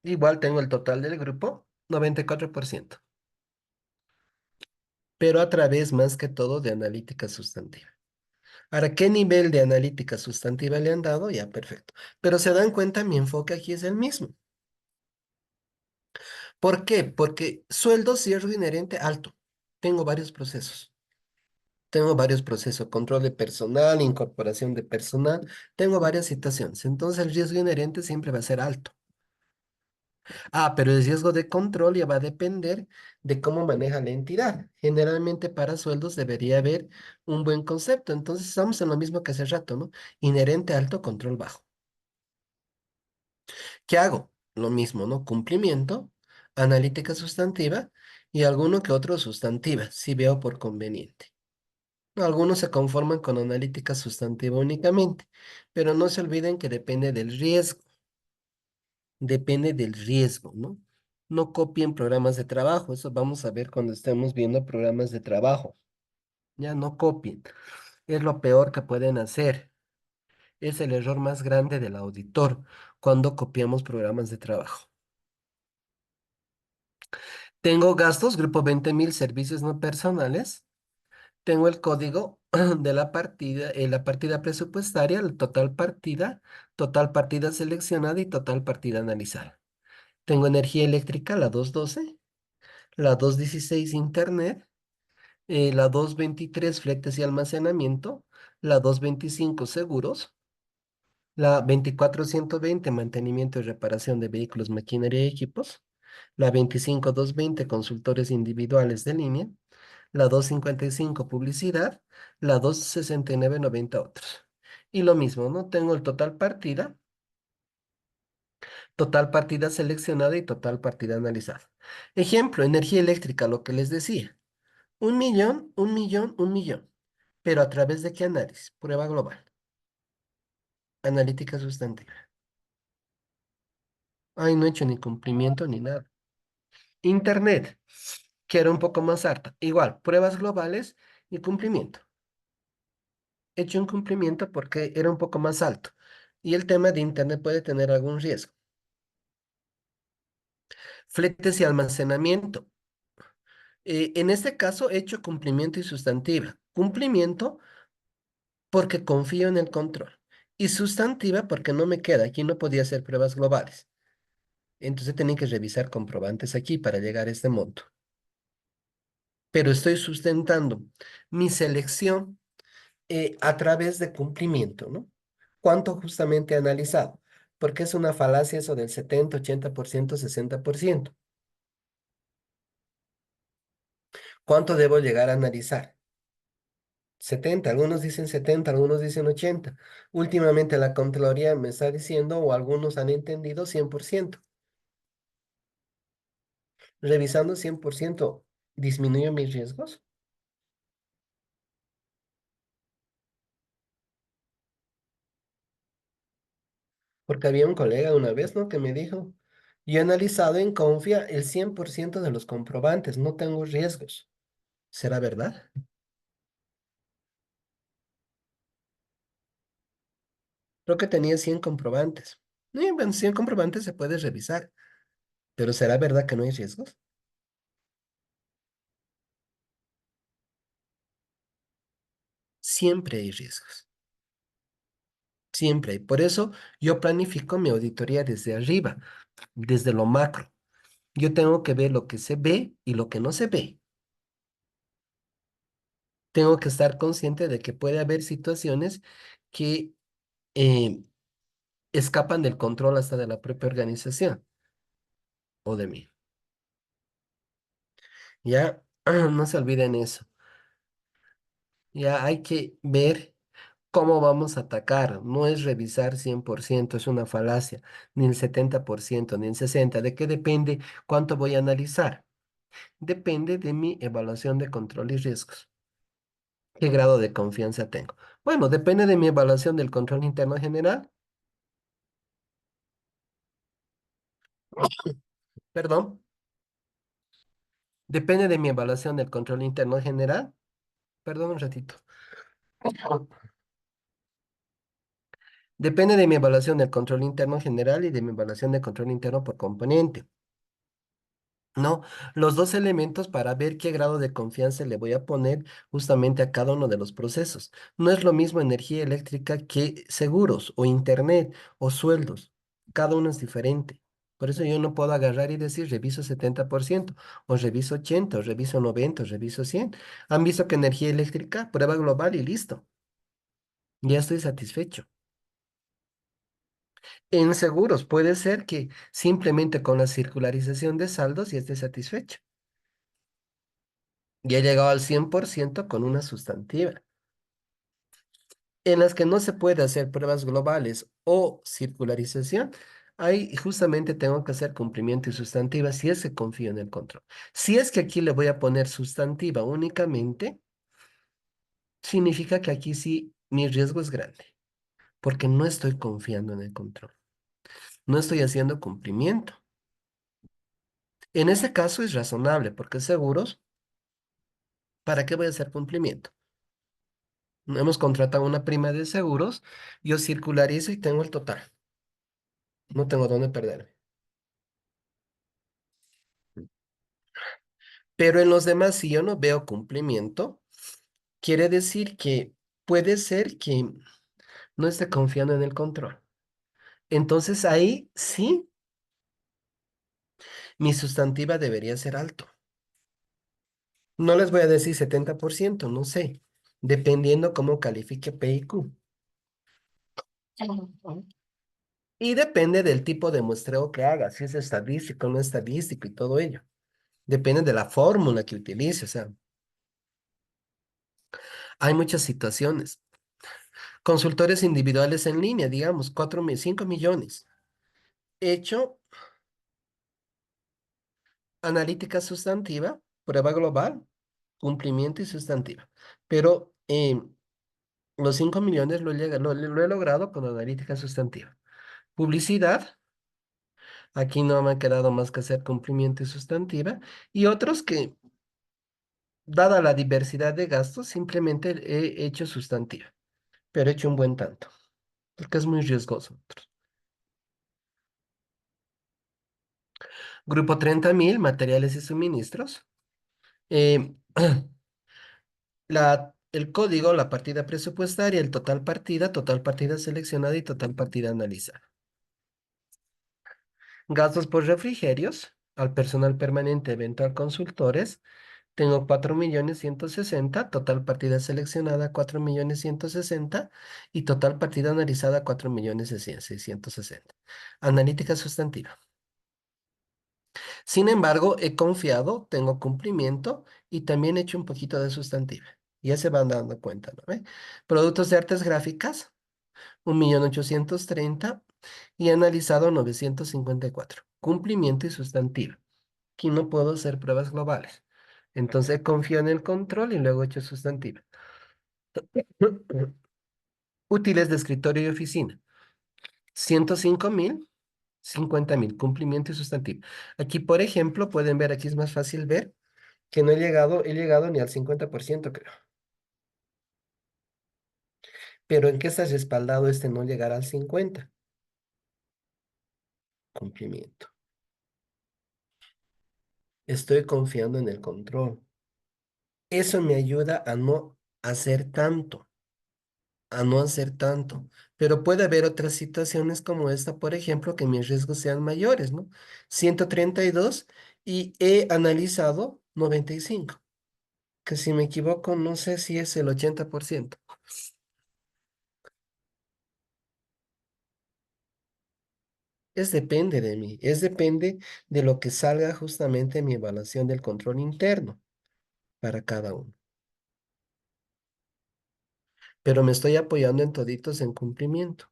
igual tengo el total del grupo, 94%, pero a través más que todo de analítica sustantiva. Ahora, ¿qué nivel de analítica sustantiva le han dado? Ya, perfecto. Pero se dan cuenta, mi enfoque aquí es el mismo. ¿Por qué? Porque sueldo cierre inherente alto. Tengo varios procesos. Tengo varios procesos, control de personal, incorporación de personal, tengo varias situaciones. Entonces el riesgo inherente siempre va a ser alto. Ah, pero el riesgo de control ya va a depender de cómo maneja la entidad. Generalmente para sueldos debería haber un buen concepto. Entonces estamos en lo mismo que hace rato, ¿no? Inherente alto, control bajo. ¿Qué hago? Lo mismo, ¿no? Cumplimiento, analítica sustantiva y alguno que otro sustantiva, si veo por conveniente. Algunos se conforman con analítica sustantiva únicamente, pero no se olviden que depende del riesgo, ¿no? No copien programas de trabajo, eso vamos a ver cuando estemos viendo programas de trabajo. Ya no copien, es lo peor que pueden hacer. Es el error más grande del auditor cuando copiamos programas de trabajo. Tengo gastos, grupo 20.000, servicios no personales. Tengo el código de la partida presupuestaria, la total partida seleccionada y total partida analizada. Tengo energía eléctrica, la 212, la 216 internet, la 223 fletes y almacenamiento, la 225 seguros, la 24120 mantenimiento y reparación de vehículos, maquinaria y equipos, la 25220 consultores individuales de línea, la 255 publicidad, la 26990 otros. Y lo mismo, ¿no? Tengo el total partida seleccionada y total partida analizada. Ejemplo, energía eléctrica, lo que les decía. 1.000.000, 1.000.000, 1.000.000. Pero ¿a través de qué análisis? Prueba global. Analítica sustantiva. Ay, no he hecho ni cumplimiento ni nada. Internet, que era un poco más alta. Igual, pruebas globales y cumplimiento. He hecho un cumplimiento porque era un poco más alto. Y el tema de Internet puede tener algún riesgo. Fletes y almacenamiento. En este caso, he hecho cumplimiento y sustantiva. Cumplimiento porque confío en el control. Y sustantiva porque no me queda. Aquí no podía hacer pruebas globales. Entonces tenía que revisar comprobantes aquí para llegar a este monto. Pero estoy sustentando mi selección a través de cumplimiento, ¿no? ¿Cuánto justamente he analizado? Porque es una falacia eso del 70, 80%, 60%. ¿Cuánto debo llegar a analizar? 70, algunos dicen 70, algunos dicen 80. Últimamente la Contraloría me está diciendo, o algunos han entendido, 100%. Revisando 100%, ¿disminuyo mis riesgos? Porque había un colega una vez, ¿no? Que me dijo, yo he analizado en Confia el 100% de los comprobantes, no tengo riesgos. ¿Será verdad? Creo que tenía 100 comprobantes. Y bueno, 100 comprobantes se puede revisar, pero ¿será verdad que no hay riesgos? Siempre hay riesgos, siempre hay. Por eso yo planifico mi auditoría desde arriba, desde lo macro. Yo tengo que ver lo que se ve y lo que no se ve. Tengo que estar consciente de que puede haber situaciones que eh, escapan del control hasta de la propia organización o de mí. Ya, no se olviden eso. Ya hay que ver cómo vamos a atacar. No es revisar 100%, es una falacia, ni el 70%, ni el 60%. ¿De qué depende cuánto voy a analizar? Depende de mi evaluación de control y riesgos. ¿Qué grado de confianza tengo? Bueno, depende de mi evaluación del control interno general. Perdón. Depende de mi evaluación del control interno general. Perdón un ratito. Depende de mi evaluación del control interno general y de mi evaluación de control interno por componente. No, los dos elementos para ver qué grado de confianza le voy a poner justamente a cada uno de los procesos. No es lo mismo energía eléctrica que seguros o internet o sueldos. Cada uno es diferente. Por eso yo no puedo agarrar y decir reviso 70% o reviso 80 o reviso 90 o reviso 100. Han visto que energía eléctrica, prueba global y listo. Ya estoy satisfecho. En seguros puede ser que simplemente con la circularización de saldos ya esté satisfecho. Ya he llegado al 100% con una sustantiva. En las que no se puede hacer pruebas globales o circularización, ahí justamente tengo que hacer cumplimiento y sustantiva si es que confío en el control. Si es que aquí le voy a poner sustantiva únicamente, significa que aquí sí mi riesgo es grande, porque no estoy confiando en el control. No estoy haciendo cumplimiento. En ese caso es razonable, porque seguros, ¿para qué voy a hacer cumplimiento? Hemos contratado una prima de seguros, yo circularizo y tengo el total. No tengo dónde perderme. Pero en los demás, si yo no veo cumplimiento, quiere decir que puede ser que no esté confiando en el control. Entonces ahí sí, mi sustantiva debería ser alto. No les voy a decir 70%, no sé, dependiendo cómo califique P I Q. Y depende del tipo de muestreo que haga, si es estadístico o no estadístico y todo ello. Depende de la fórmula que utilice, o sea, hay muchas situaciones. Consultores individuales en línea, digamos, 5 millones. Hecho analítica sustantiva, prueba global, cumplimiento y sustantiva. Pero los 5 millones lo he logrado con analítica sustantiva. Publicidad, aquí no me ha quedado más que hacer cumplimiento y sustantiva. Y otros que, dada la diversidad de gastos, simplemente he hecho sustantiva, pero he hecho un buen tanto, porque es muy riesgoso. Grupo 30.000 materiales y suministros. Eh, el código, la partida presupuestaria, el total partida seleccionada y total partida analizada. Gastos por refrigerios, al personal permanente, eventual consultores, tengo 4.160.000, total partida seleccionada 4.160.000 y total partida analizada 4.660.000. Analítica sustantiva. Sin embargo, he confiado, tengo cumplimiento y también he hecho un poquito de sustantiva. Ya se van dando cuenta, ¿no ve? Productos de artes gráficas, 1.830.000 y analizado 954. Cumplimiento y sustantivo. Aquí no puedo hacer pruebas globales. Entonces confío en el control y luego he hecho sustantivo. Útiles de escritorio y oficina. 105.000, 50.000. Cumplimiento y sustantivo. Aquí, por ejemplo, pueden ver, aquí es más fácil ver que no he llegado ni al 50%, creo. Pero ¿en qué está respaldado este no llegar al 50? Cumplimiento. Estoy confiando en el control. Eso me ayuda a no hacer tanto, a no hacer tanto. Pero puede haber otras situaciones como esta, por ejemplo, que mis riesgos sean mayores, ¿no? 132 y he analizado 95, que si me equivoco, no sé si es el 80%. Es depende de mí, es depende de lo que salga justamente en mi evaluación del control interno para cada uno. Pero me estoy apoyando en toditos en cumplimiento.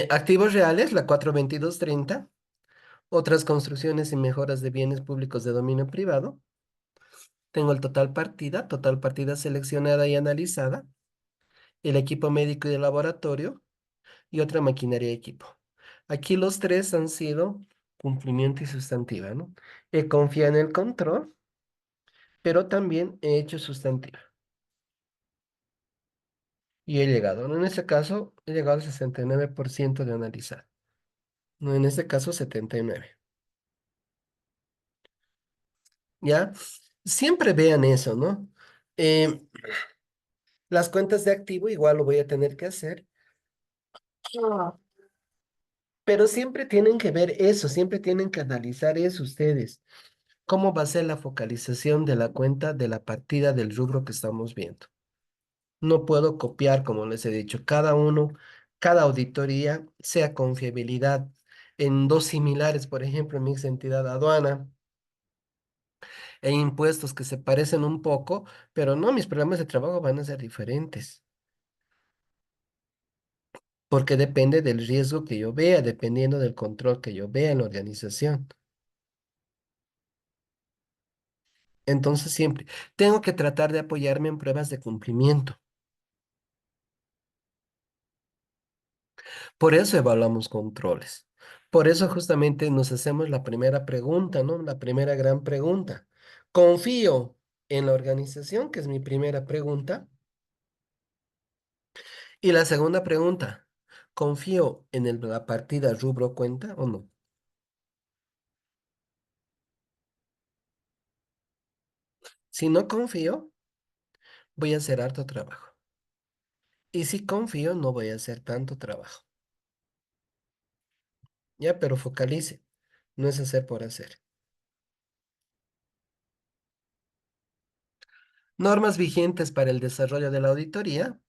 Activos reales, la 42230. Otras construcciones y mejoras de bienes públicos de dominio privado. Tengo el total partida seleccionada y analizada, el equipo médico y de laboratorio y otra maquinaria y equipo. Aquí los tres han sido cumplimiento y sustantiva, ¿no? He confiado en el control, pero también he hecho sustantiva. Y he llegado, ¿no? En este caso, he llegado al 69% de analizar. No, en este caso, 79. ¿Ya? Siempre vean eso, ¿no? Eh, las cuentas de activo igual lo voy a tener que hacer. Ah. Pero siempre tienen que ver eso, siempre tienen que analizar eso ustedes. ¿Cómo va a ser la focalización de la cuenta de la partida del rubro que estamos viendo? No puedo copiar, como les he dicho, cada uno, cada auditoría, sea confiabilidad en dos similares, por ejemplo, en mi ex entidad aduana e impuestos que se parecen un poco, pero no, mis programas de trabajo van a ser diferentes, porque depende del riesgo que yo vea, dependiendo del control que yo vea en la organización. Entonces siempre tengo que tratar de apoyarme en pruebas de cumplimiento. Por eso evaluamos controles. Por eso justamente nos hacemos la primera pregunta, ¿no? La primera gran pregunta. ¿Confío en la organización? Que es mi primera pregunta. Y la segunda pregunta, ¿confío en la partida rubro cuenta o no? Si no confío, voy a hacer harto trabajo. Y si confío, no voy a hacer tanto trabajo. Ya, pero focalice. No es hacer por hacer. Normas vigentes para el desarrollo de la auditoría.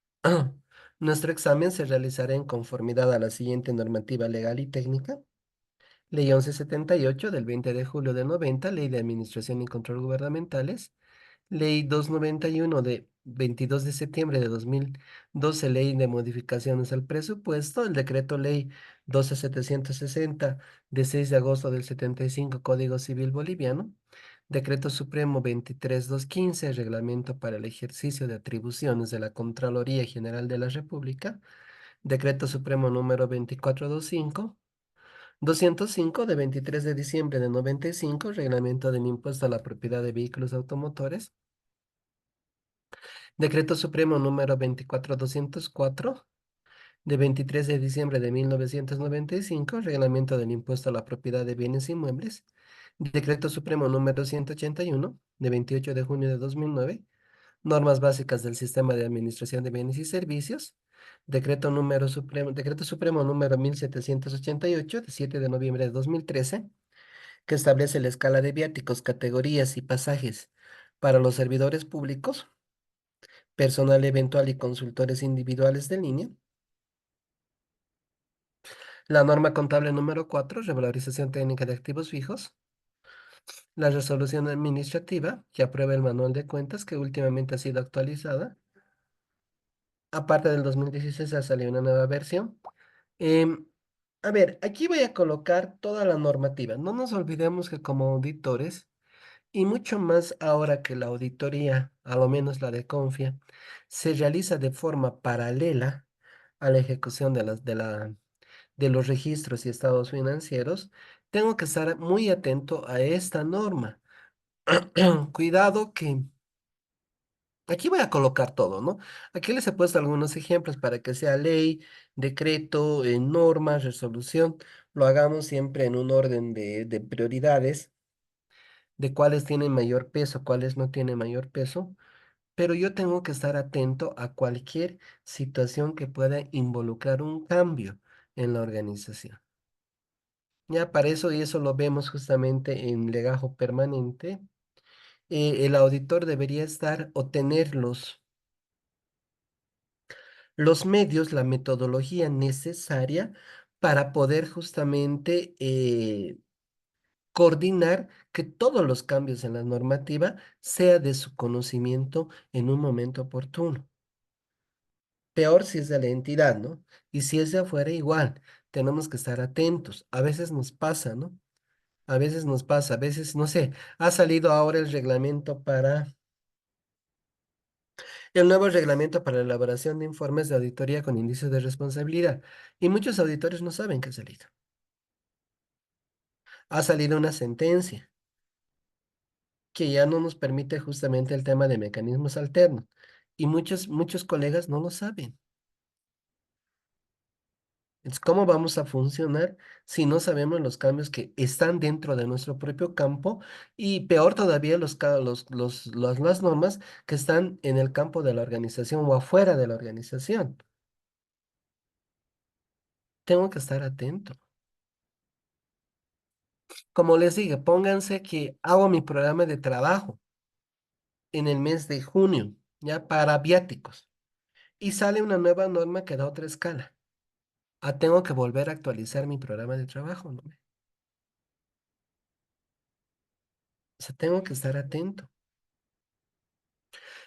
Nuestro examen se realizará en conformidad a la siguiente normativa legal y técnica. Ley 1178 del 20 de julio de 90, Ley de Administración y Control Gubernamentales. Ley 291 de 22 de septiembre de 2012, Ley de Modificaciones al Presupuesto. El Decreto Ley 12760 de 6 de agosto del 75, Código Civil Boliviano. Decreto Supremo 23215, Reglamento para el ejercicio de atribuciones de la Contraloría General de la República. Decreto Supremo número 2425, 205 de 23 de diciembre de 95, Reglamento del Impuesto a la Propiedad de Vehículos Automotores. Decreto Supremo número 24204 de 23 de diciembre de 1995, Reglamento del Impuesto a la Propiedad de Bienes Inmuebles. Decreto Supremo número 181 de 28 de junio de 2009, Normas básicas del sistema de administración de bienes y servicios. Decreto Supremo número 1788, de 7 de noviembre de 2013, que establece la escala de viáticos, categorías y pasajes para los servidores públicos, personal eventual y consultores individuales de línea. La norma contable número 4, revalorización técnica de activos fijos. La resolución administrativa, que aprueba el manual de cuentas, que últimamente ha sido actualizada. Aparte del 2016 ha salido una nueva versión. Em, a ver, aquí voy a colocar toda la normativa. No nos olvidemos que como auditores, y mucho más ahora que la auditoría, a lo menos la de Confia, se realiza de forma paralela a la ejecución de los registros y estados financieros, tengo que estar muy atento a esta norma. Cuidado que aquí voy a colocar todo, ¿no? Aquí les he puesto algunos ejemplos para que sea ley, decreto, norma, resolución. Lo hagamos siempre en un orden de prioridades, de cuáles tienen mayor peso, cuáles no tienen mayor peso. Pero yo tengo que estar atento a cualquier situación que pueda involucrar un cambio en la organización. Ya para eso, y eso lo vemos justamente en legajo permanente, el auditor debería estar o tener los medios, la metodología necesaria para poder justamente coordinar que todos los cambios en la normativa sea de su conocimiento en un momento oportuno. Peor si es de la entidad, ¿no? Y si es de afuera, igual, tenemos que estar atentos. A veces nos pasa, ¿no? A veces nos pasa, a veces, no sé, ha salido ahora el nuevo reglamento para la elaboración de informes de auditoría con índices de responsabilidad. Y muchos auditores no saben que ha salido. Ha salido una sentencia que ya no nos permite justamente el tema de mecanismos alternos. Y muchos colegas no lo saben. Entonces, ¿cómo vamos a funcionar si no sabemos los cambios que están dentro de nuestro propio campo? Y peor todavía, las normas que están en el campo de la organización o afuera de la organización. Tengo que estar atento. Como les dije, pónganse que hago mi programa de trabajo en el mes de junio, ya para viáticos, y sale una nueva norma que da otra escala. Ah, tengo que volver a actualizar mi programa de trabajo, ¿no? O sea, tengo que estar atento.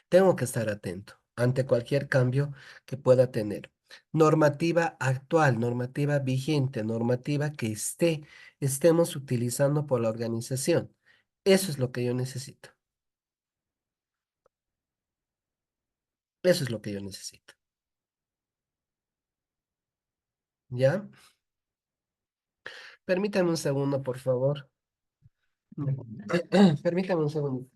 Tengo que estar atento ante cualquier cambio que pueda tener. Normativa actual, normativa vigente, normativa que estemos utilizando por la organización. Eso es lo que yo necesito. Eso es lo que yo necesito. ¿Ya? Permítame un segundo, por favor. Permítame un segundo.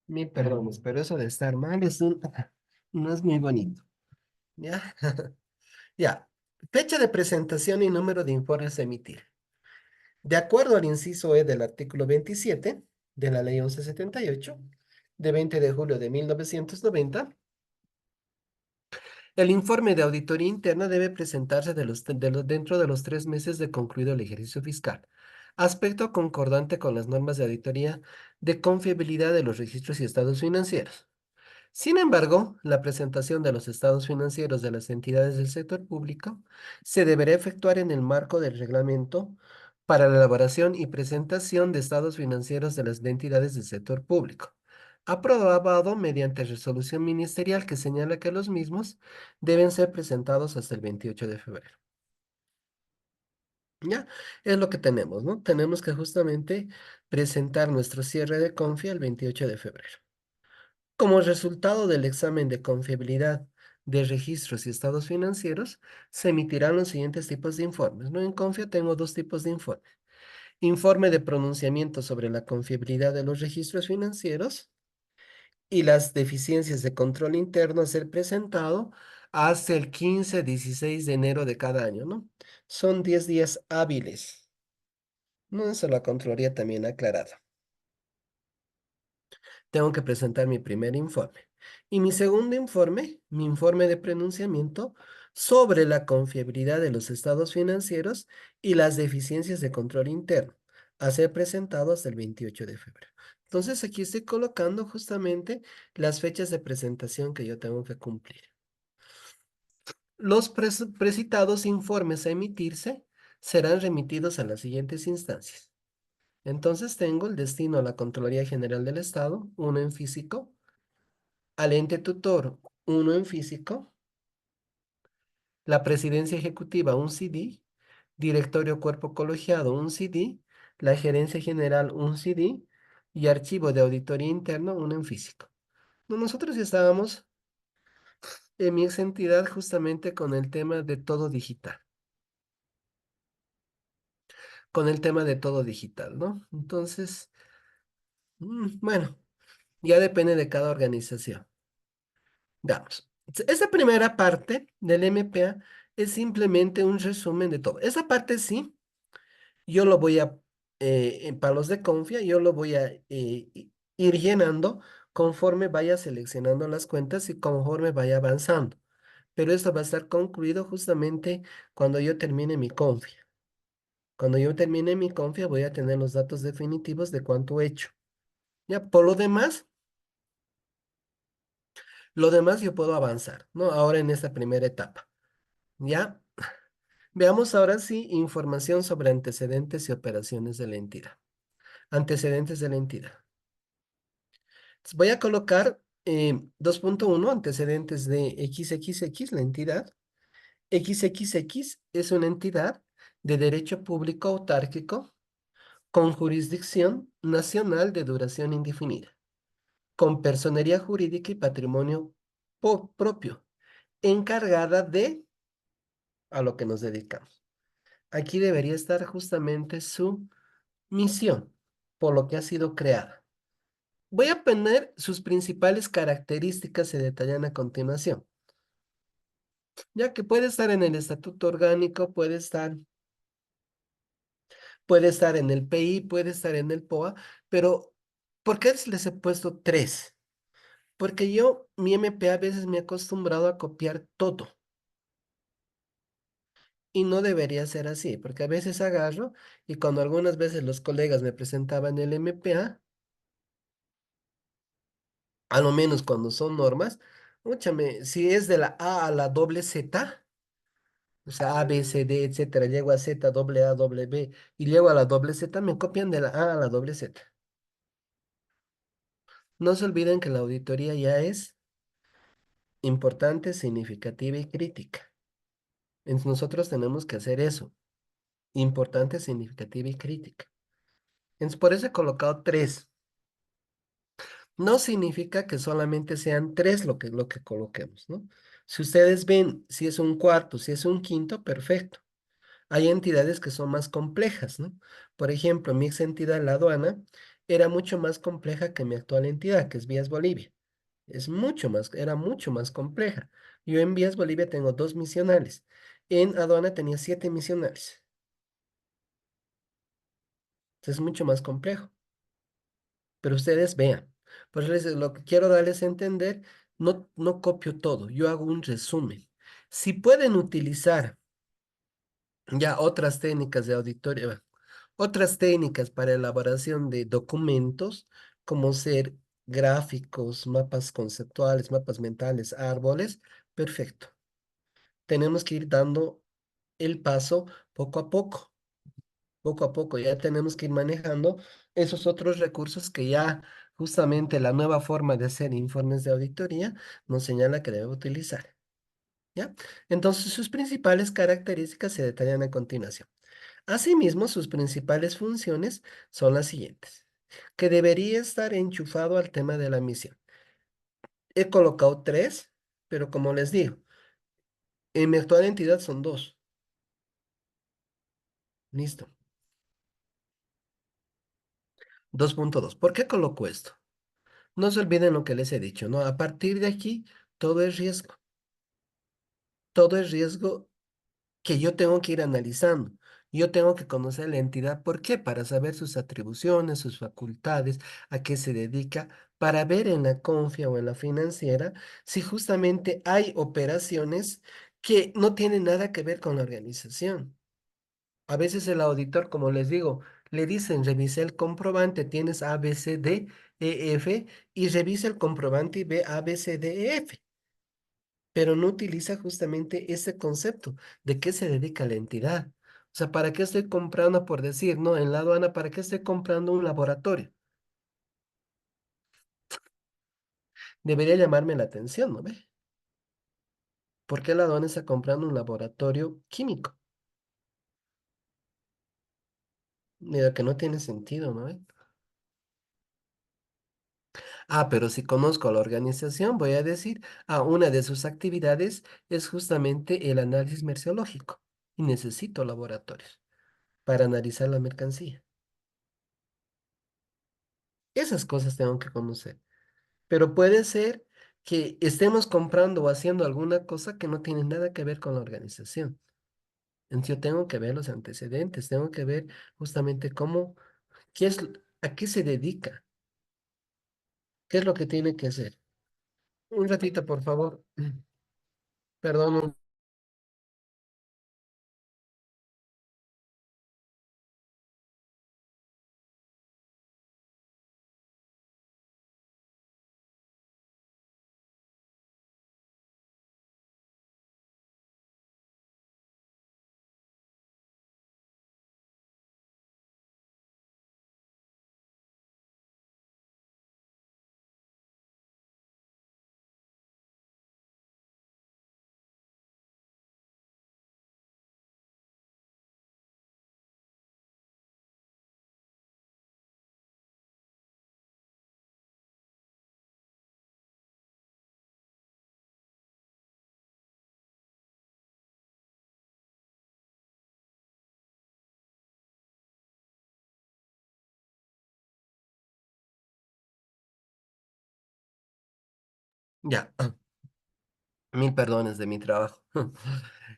Mil perdones, pero eso de estar mal no es muy bonito. ¿Ya? Ya. Fecha de presentación y número de informes a emitir. De acuerdo al inciso E del artículo 27 de la Ley 1178, de 20 de julio de 1990, el informe de auditoría interna debe presentarse dentro de los 3 meses de concluido el ejercicio fiscal, aspecto concordante con las normas de auditoría de confiabilidad de los registros y estados financieros. Sin embargo, la presentación de los estados financieros de las entidades del sector público se deberá efectuar en el marco del reglamento para la elaboración y presentación de estados financieros de las entidades del sector público, aprobado mediante resolución ministerial que señala que los mismos deben ser presentados hasta el 28 de febrero. Ya, es lo que tenemos, ¿no? Tenemos que justamente presentar nuestro cierre de confia el 28 de febrero. Como resultado del examen de confiabilidad de registros y estados financieros, se emitirán los siguientes tipos de informes, ¿no? En confia tengo dos tipos de informes. Informe de pronunciamiento sobre la confiabilidad de los registros financieros y las deficiencias de control interno a ser presentado hasta el 15-16 de enero de cada año, ¿no? Son 10 días hábiles. No, eso la Contraloría también ha aclarado. Tengo que presentar mi primer informe. Y mi segundo informe, mi informe de pronunciamiento sobre la confiabilidad de los estados financieros y las deficiencias de control interno, a ser presentado hasta el 28 de febrero. Entonces aquí estoy colocando justamente las fechas de presentación que yo tengo que cumplir. Los precitados informes a emitirse serán remitidos a las siguientes instancias. Entonces tengo el destino a la Contraloría General del Estado, uno en físico, al ente tutor, uno en físico, la Presidencia Ejecutiva, un CD, Directorio Cuerpo Colegiado, un CD, la Gerencia General, un CD y Archivo de Auditoría Interno, uno en físico. No, nosotros ya estábamos en mi ex entidad justamente con el tema de todo digital, con el tema de todo digital, ¿no? Entonces, bueno, ya depende de cada organización. Veamos. Esta primera parte del MPA es simplemente un resumen de todo. Esa parte sí, yo lo voy a, para los de Confia, yo lo voy a ir llenando conforme vaya seleccionando las cuentas y conforme vaya avanzando. Pero esto va a estar concluido justamente cuando yo termine mi Confia. Cuando yo termine mi Confia voy a tener los datos definitivos de cuánto he hecho. Ya, por lo demás yo puedo avanzar, ¿no? Ahora en esta primera etapa. ¿Ya? Veamos ahora sí información sobre antecedentes y operaciones de la entidad. Antecedentes de la entidad. Entonces, voy a colocar 2.1, antecedentes de XXX, la entidad. XXX es una entidad de derecho público autárquico con jurisdicción nacional de duración indefinida, con personería jurídica y patrimonio propio, encargada de a lo que nos dedicamos. Aquí debería estar justamente su misión, por lo que ha sido creada. Voy a poner sus principales características, se detallan a continuación, ya que puede estar en el estatuto orgánico, puede estar en el PI, puede estar en el POA, pero ¿por qué les he puesto tres? Porque yo, mi MP a veces me he acostumbrado a copiar todo y no debería ser así, porque a veces agarro y cuando algunas veces los colegas me presentaban el MPA, a lo menos cuando son normas, escúchame, si es de la A a la doble Z, o sea, A, B, C, D, etcétera, llego a Z, doble A, doble B, y llego a la doble Z, me copian de la A a la doble Z. No se olviden que la auditoría ya es importante, significativa y crítica. Entonces nosotros tenemos que hacer eso, importante, significativa y crítica. Entonces por eso he colocado tres. No significa que solamente sean tres lo que coloquemos, ¿no? Si ustedes ven, si es un cuarto, si es un quinto, perfecto. Hay entidades que son más complejas, ¿no? Por ejemplo, mi ex entidad, la aduana, era mucho más compleja que mi actual entidad, que es Vías Bolivia. Era mucho más compleja. Yo en Vías Bolivia tengo dos misionales. En aduana tenía 7 misionales. Entonces es mucho más complejo. Pero ustedes vean. Pues lo que quiero darles a entender, no copio todo, yo hago un resumen. Si pueden utilizar ya otras técnicas de auditoría, bueno, otras técnicas para elaboración de documentos, como ser gráficos, mapas conceptuales, mapas mentales, árboles, perfecto. Tenemos que ir dando el paso poco a poco. Poco a poco ya tenemos que ir manejando esos otros recursos que ya justamente la nueva forma de hacer informes de auditoría nos señala que debe utilizar. ¿Ya? Entonces, sus principales características se detallan a continuación. Asimismo, sus principales funciones son las siguientes, que debería estar enchufado al tema de la misión. He colocado tres, pero como les digo, en mi actual entidad son dos. Listo. 2.2. ¿Por qué coloco esto? No se olviden lo que les he dicho, ¿no? A partir de aquí, todo es riesgo. Todo es riesgo que yo tengo que ir analizando. Yo tengo que conocer la entidad. ¿Por qué? Para saber sus atribuciones, sus facultades, a qué se dedica, para ver en la confia o en la financiera si justamente hay operaciones que no tienen nada que ver con la organización. A veces el auditor, como les digo, le dicen, revise el comprobante, tienes A, B, C, D, E, F, y revisa el comprobante y ve A, B, C, D, E, F, pero no utiliza justamente ese concepto de qué se dedica la entidad. O sea, ¿para qué estoy comprando, por decir, no, en la aduana, ¿para qué estoy comprando un laboratorio? Debería llamarme la atención, ¿no ve? ¿Por qué la aduana está comprando un laboratorio químico? Mira, que no tiene sentido, ¿no ve? Ah, pero si conozco a la organización, voy a decir, una de sus actividades es justamente el análisis merceológico y necesito laboratorios para analizar la mercancía. Esas cosas tengo que conocer. Pero puede ser que estemos comprando o haciendo alguna cosa que no tiene nada que ver con la organización. Entonces yo tengo que ver los antecedentes, tengo que ver justamente cómo, qué es, a qué se dedica, qué es lo que tiene que hacer. Un ratito, por favor. Perdón. Ya. Mil perdones de mi trabajo.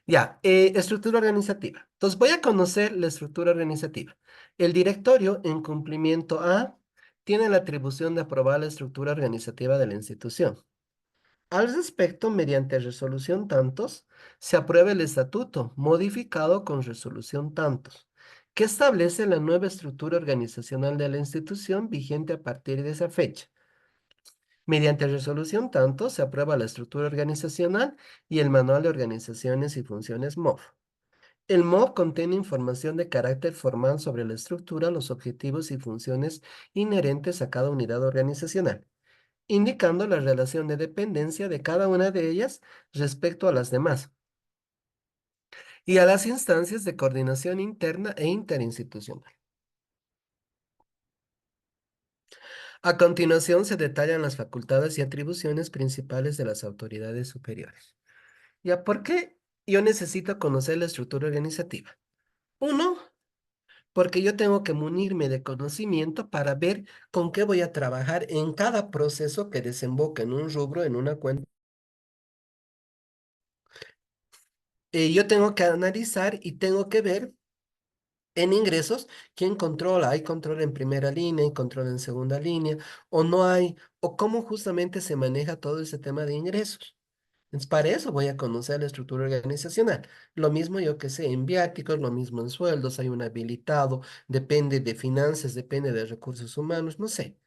Ya, estructura organizativa. Entonces voy a conocer la estructura organizativa. El directorio, en cumplimiento a, tiene la atribución de aprobar la estructura organizativa de la institución. Al respecto, mediante resolución tantos, se aprueba el estatuto, modificado con resolución tantos, que establece la nueva estructura organizacional de la institución vigente a partir de esa fecha. Mediante resolución tanto se aprueba la estructura organizacional y el manual de organizaciones y funciones MOF. El MOF contiene información de carácter formal sobre la estructura, los objetivos y funciones inherentes a cada unidad organizacional, indicando la relación de dependencia de cada una de ellas respecto a las demás y a las instancias de coordinación interna e interinstitucional. A continuación se detallan las facultades y atribuciones principales de las autoridades superiores. ¿Ya por qué yo necesito conocer la estructura organizativa? Uno, porque yo tengo que munirme de conocimiento para ver con qué voy a trabajar en cada proceso que desemboca en un rubro, en una cuenta. Yo tengo que analizar y tengo que ver en ingresos quién controla. ¿Hay control en primera línea, hay control en segunda línea, o no hay? ¿O cómo justamente se maneja todo ese tema de ingresos? Entonces, para eso voy a conocer la estructura organizacional. Lo mismo yo que sé en viáticos, lo mismo en sueldos, hay un habilitado, depende de finanzas, depende de recursos humanos, no sé.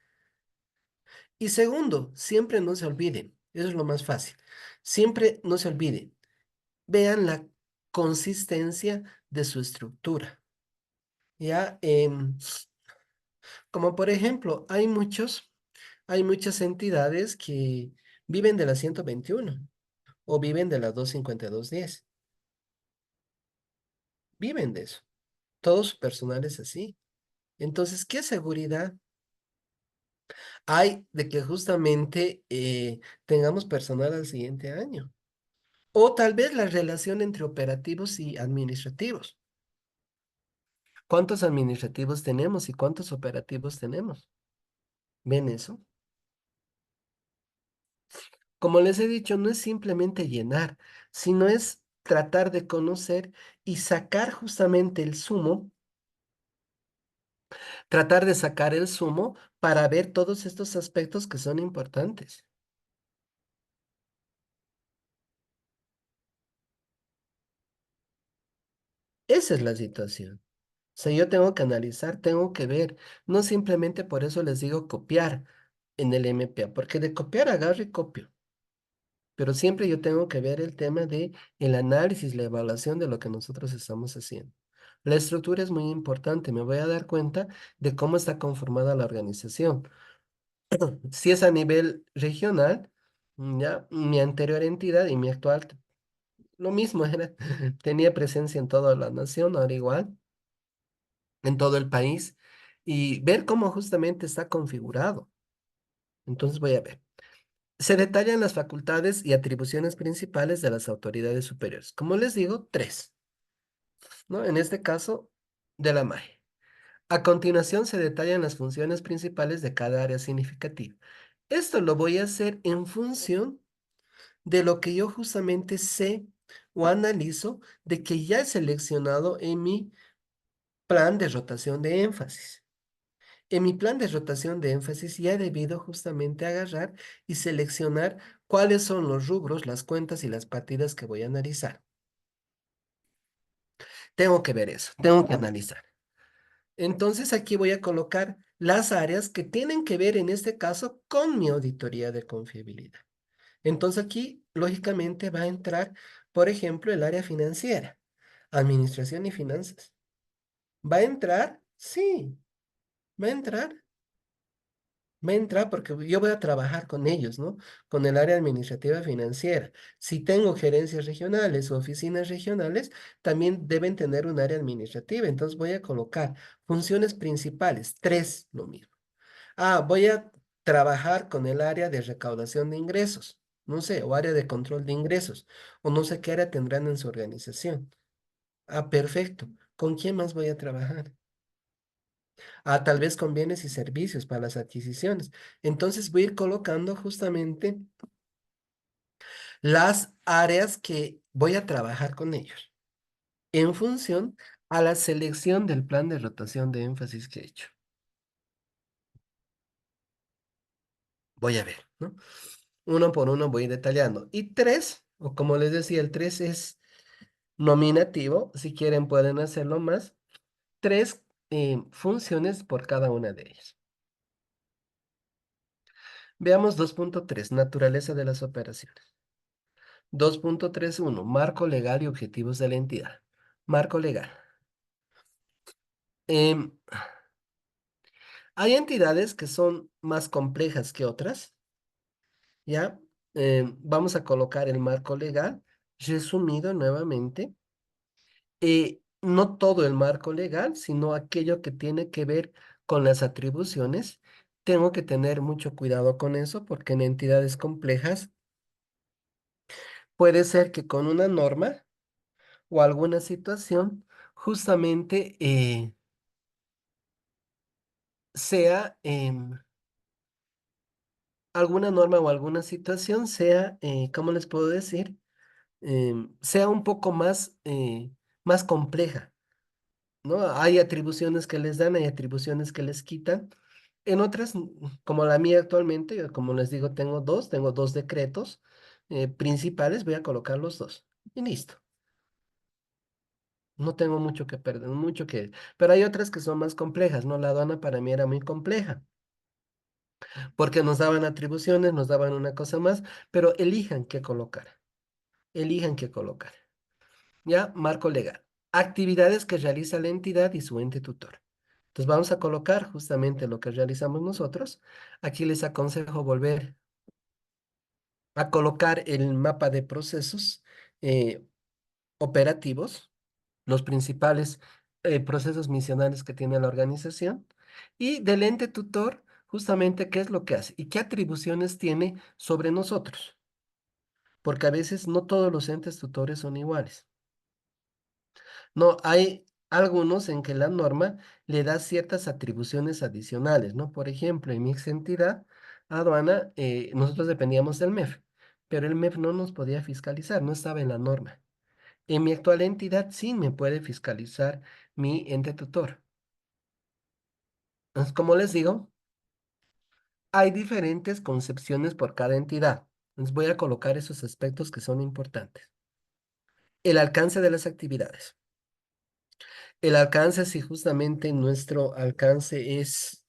Y segundo, siempre no se olviden, eso es lo más fácil, siempre no se olviden, vean la consistencia de su estructura. Ya, como por ejemplo, hay muchos. hay muchas entidades que viven de la 121 o viven de la 25210. Viven de eso. Todo su personal es así. Entonces, ¿qué seguridad hay de que justamente tengamos personal al siguiente año? O tal vez la relación entre operativos y administrativos. ¿Cuántos administrativos tenemos y cuántos operativos tenemos? ¿Ven eso? Como les he dicho, no es simplemente llenar, sino es tratar de conocer y sacar justamente el sumo, tratar de sacar el sumo para ver todos estos aspectos que son importantes. Esa es la situación. O sea, yo tengo que analizar, tengo que ver, no simplemente por eso les digo copiar en el MPA, porque de copiar agarro y copio, pero siempre yo tengo que ver el tema de el análisis, la evaluación de lo que nosotros estamos haciendo. La estructura es muy importante, me voy a dar cuenta de cómo está conformada la organización. Si es a nivel regional, ya mi anterior entidad y mi actual, lo mismo era, tenía presencia en toda la nación, ahora igual, en todo el país, y ver cómo justamente está configurado. Entonces voy a ver. Se detallan las facultades y atribuciones principales de las autoridades superiores. Como les digo, tres, ¿no? En este caso, de la MAE. A continuación se detallan las funciones principales de cada área significativa. Esto lo voy a hacer en función de lo que yo justamente sé o analizo de que ya he seleccionado en mi plan de rotación de énfasis. En mi plan de rotación de énfasis ya he debido justamente agarrar y seleccionar cuáles son los rubros, las cuentas y las partidas que voy a analizar. Tengo que ver eso, tengo que analizar. Entonces aquí voy a colocar las áreas que tienen que ver en este caso con mi auditoría de confiabilidad. Entonces aquí lógicamente va a entrar, por ejemplo, el área financiera, administración y finanzas. ¿Va a entrar? Sí, va a entrar. Va a entrar porque yo voy a trabajar con ellos, ¿no? Con el área administrativa financiera. Si tengo gerencias regionales o oficinas regionales, también deben tener un área administrativa. Entonces voy a colocar funciones principales, tres, lo mismo. Ah, voy a trabajar con el área de recaudación de ingresos, no sé, o área de control de ingresos, o no sé qué área tendrán en su organización. Ah, perfecto. ¿Con quién más voy a trabajar? Ah, tal vez con bienes y servicios para las adquisiciones. Entonces voy a ir colocando justamente las áreas que voy a trabajar con ellos en función a la selección del plan de rotación de énfasis que he hecho. Voy a ver, ¿no? Uno por uno voy detallando. Y tres, o como les decía, el tres es nominativo. Si quieren pueden hacerlo más. Tres funciones por cada una de ellas. Veamos 2.3, naturaleza de las operaciones. 2.31, marco legal y objetivos de la entidad. Marco legal. Em, hay entidades que son más complejas que otras, ¿ya? Vamos a colocar el marco legal resumido nuevamente. No todo el marco legal, sino aquello que tiene que ver con las atribuciones. Tengo que tener mucho cuidado con eso porque en entidades complejas puede ser que con una norma o alguna situación justamente sea alguna norma o alguna situación sea, ¿cómo les puedo decir? Sea un poco más, más compleja, ¿no? Hay atribuciones que les dan, hay atribuciones que les quitan. En otras, como la mía actualmente, yo, como les digo, tengo dos decretos principales, voy a colocar los dos. Y listo. No tengo mucho que perder, mucho que... Pero hay otras que son más complejas, ¿no? La aduana para mí era muy compleja, porque nos daban atribuciones, nos daban una cosa más, pero elijan qué colocar, elijan qué colocar. ¿Ya? Marco legal. Actividades que realiza la entidad y su ente tutor. Entonces vamos a colocar justamente lo que realizamos nosotros. Aquí les aconsejo volver a colocar el mapa de procesos eh, operativos, los principales procesos misionales que tiene la organización, y del ente tutor, justamente qué es lo que hace y qué atribuciones tiene sobre nosotros, porque a veces no todos los entes tutores son iguales. No, hay algunos en que la norma le da ciertas atribuciones adicionales, ¿no? Por ejemplo, en mi ex entidad, aduana, nosotros dependíamos del MEF, pero el MEF no nos podía fiscalizar, no estaba en la norma. En mi actual entidad sí me puede fiscalizar mi ente tutor. Entonces, como les digo, hay diferentes concepciones por cada entidad. Entonces, voy a colocar esos aspectos que son importantes. El alcance de las actividades. El alcance, si justamente nuestro alcance es,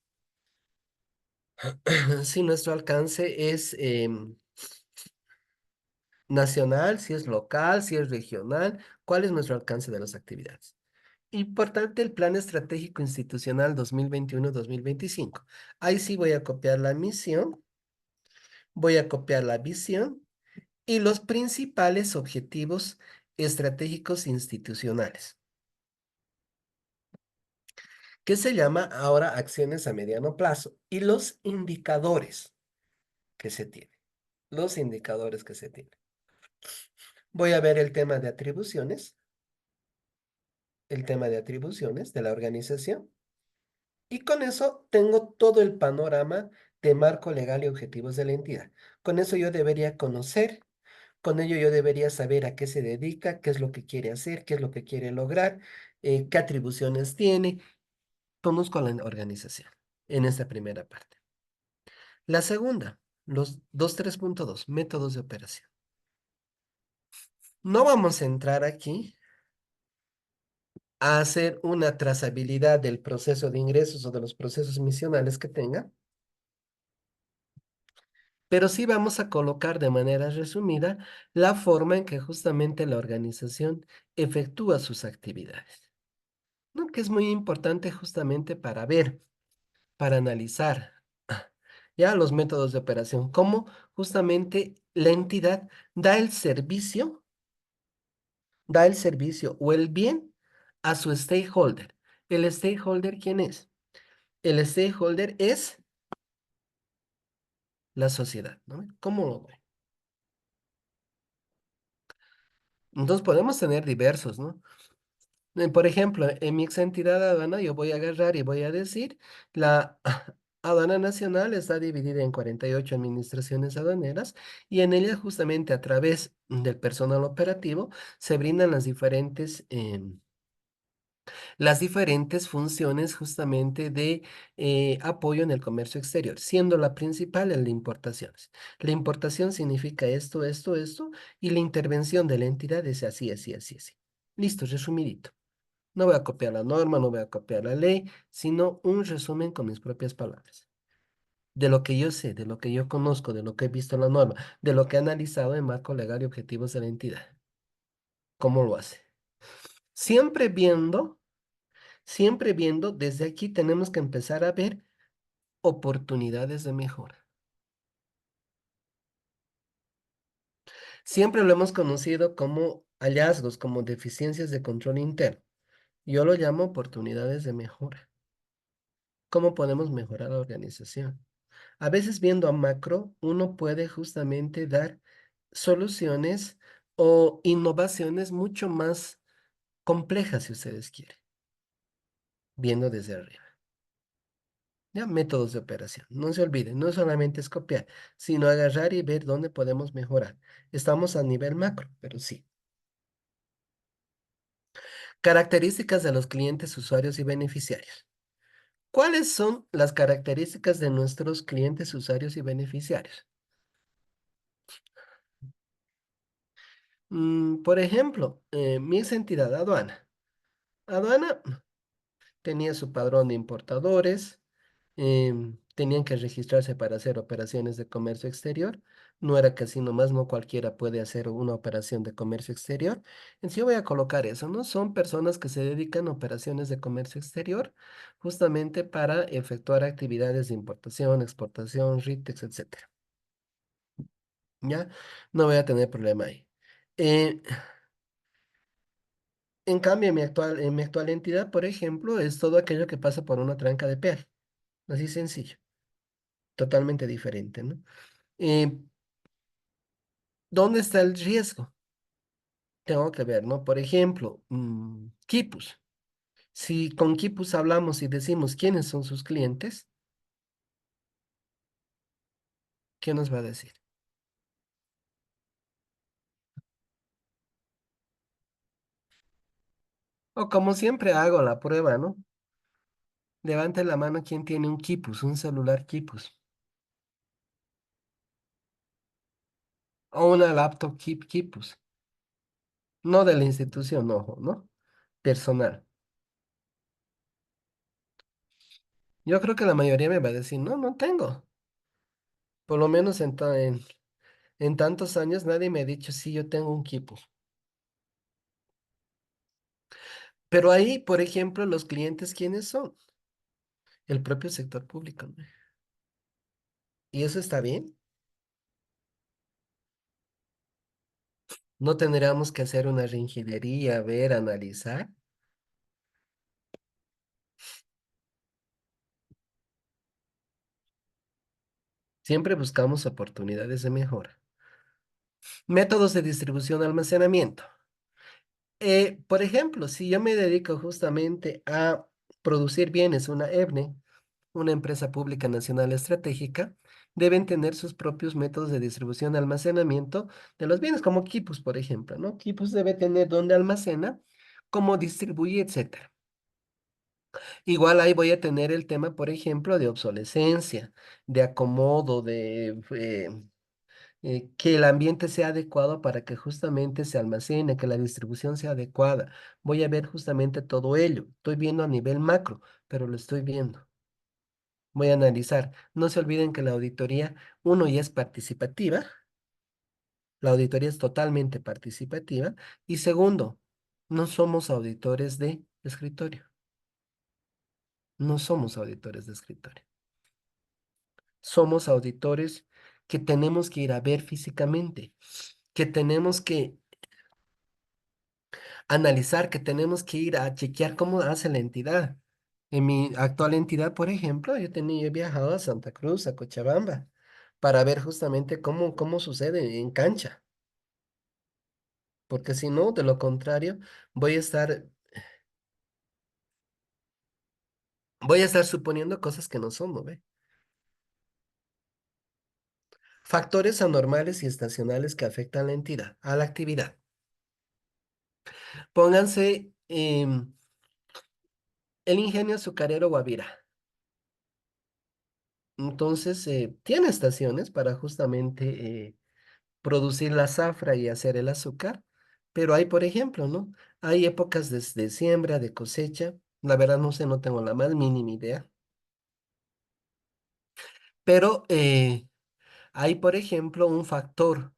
si nuestro alcance es nacional, si es local, si es regional, ¿cuál es nuestro alcance de las actividades? Importante el Plan Estratégico Institucional 2021-2025. Ahí sí voy a copiar la misión, voy a copiar la visión y los principales objetivos estratégicos institucionales, que se llama ahora acciones a mediano plazo, y los indicadores que se tienen, los indicadores que se tienen. Voy a ver el tema de atribuciones de la organización, y con eso tengo todo el panorama de marco legal y objetivos de la entidad. Con eso yo debería conocer, con ello yo debería saber a qué se dedica, qué es lo que quiere hacer, qué es lo que quiere lograr, qué atribuciones tiene. Conozco a la organización en esta primera parte. La segunda, los 2.3.2 métodos de operación. No vamos a entrar aquí a hacer una trazabilidad del proceso de ingresos o de los procesos misionales que tenga, pero sí vamos a colocar de manera resumida la forma en que justamente la organización efectúa sus actividades, ¿no? Que es muy importante justamente para ver, para analizar ya los métodos de operación, cómo justamente la entidad da el servicio, da el servicio o el bien a su stakeholder. ¿El stakeholder quién es? El stakeholder es la sociedad, ¿no? ¿Cómo lo ve? Entonces podemos tener diversos, ¿no? Por ejemplo, en mi ex entidad aduana, yo voy a agarrar y voy a decir, la aduana nacional está dividida en 48 administraciones aduaneras, y en ella justamente a través del personal operativo se brindan las diferentes funciones justamente de apoyo en el comercio exterior, siendo la principal en la importaciones. La importación significa esto, esto, esto, y la intervención de la entidad es así, así, así, así. Listo, resumidito. No voy a copiar la norma, no voy a copiar la ley, sino un resumen con mis propias palabras. De lo que yo sé, de lo que yo conozco, de lo que he visto en la norma, de lo que he analizado en marco legal y objetivos de la entidad. ¿Cómo lo hace? Siempre viendo, siempre viendo, desde aquí tenemos que empezar a ver oportunidades de mejora. Siempre lo hemos conocido como hallazgos, como deficiencias de control interno. Yo lo llamo oportunidades de mejora. ¿Cómo podemos mejorar la organización? A veces viendo a macro, uno puede justamente dar soluciones o innovaciones mucho más complejas, si ustedes quieren, viendo desde arriba. Ya, métodos de operación. No se olviden, no solamente es copiar, sino agarrar y ver dónde podemos mejorar. Estamos a nivel macro, pero sí. Características de los clientes, usuarios y beneficiarios. ¿Cuáles son las características de nuestros clientes, usuarios y beneficiarios? Por ejemplo, mi ex entidad aduana. Aduana tenía su padrón de importadores, tenían que registrarse para hacer operaciones de comercio exterior. No era que así nomás, no cualquiera puede hacer una operación de comercio exterior. En sí voy a colocar eso, ¿no? Son personas que se dedican a operaciones de comercio exterior justamente para efectuar actividades de importación, exportación, RITEX, etcétera. ¿Ya? No voy a tener problema ahí. Eh, en cambio, en mi actual entidad, por ejemplo, es todo aquello que pasa por una tranca de peaje. Así sencillo, totalmente diferente, ¿no? Eh, ¿Dónde está el riesgo? Tengo que ver, ¿no? Por ejemplo, Quipus. Si con Quipus hablamos y decimos quiénes son sus clientes, ¿qué nos va a decir? O como siempre hago la prueba, ¿no? Levante la mano quien tiene un Quipus, un celular Quipus. O una laptop Quipus. No de la institución, ojo, ¿no? Personal. Yo creo que la mayoría me va a decir, no, no tengo. Por lo menos en tantos años nadie me ha dicho, sí, yo tengo un Quipus. Pero ahí, por ejemplo, los clientes, ¿quiénes son? El propio sector público, ¿no? ¿Y eso está bien? No tendríamos que hacer una reingeniería, ver, analizar. Siempre buscamos oportunidades de mejora. Métodos de distribución, almacenamiento. Por ejemplo, si yo me dedico justamente a producir bienes, una EBNE, una empresa pública nacional estratégica, deben tener sus propios métodos de distribución y almacenamiento de los bienes, como Quipus, por ejemplo, ¿no? Quipus debe tener dónde almacena, cómo distribuye, etcétera. Igual ahí voy a tener el tema, por ejemplo, de obsolescencia, de acomodo, de que el ambiente sea adecuado para que justamente se almacene, que la distribución sea adecuada. Voy a ver justamente todo ello. Estoy viendo a nivel macro, pero lo estoy viendo. Voy a analizar. No se olviden que la auditoría, uno, ya es participativa, la auditoría es totalmente participativa, y segundo, no somos auditores de escritorio, no somos auditores de escritorio. Somos auditores que tenemos que ir a ver físicamente, que tenemos que analizar, que tenemos que ir a chequear cómo hace la entidad. En mi actual entidad, por ejemplo, he viajado a Santa Cruz, a Cochabamba, para ver justamente cómo sucede en cancha, porque si no, de lo contrario, voy a estar, voy a estar suponiendo cosas que no son, ¿no ve? Factores anormales y estacionales que afectan la entidad, a la actividad. Pónganse el ingenio azucarero Guavira. Entonces, tiene estaciones para justamente producir la zafra y hacer el azúcar, pero hay, por ejemplo, ¿no? Hay épocas de siembra, de cosecha. La verdad no sé, no tengo la más mínima idea. Pero hay, por ejemplo, un factor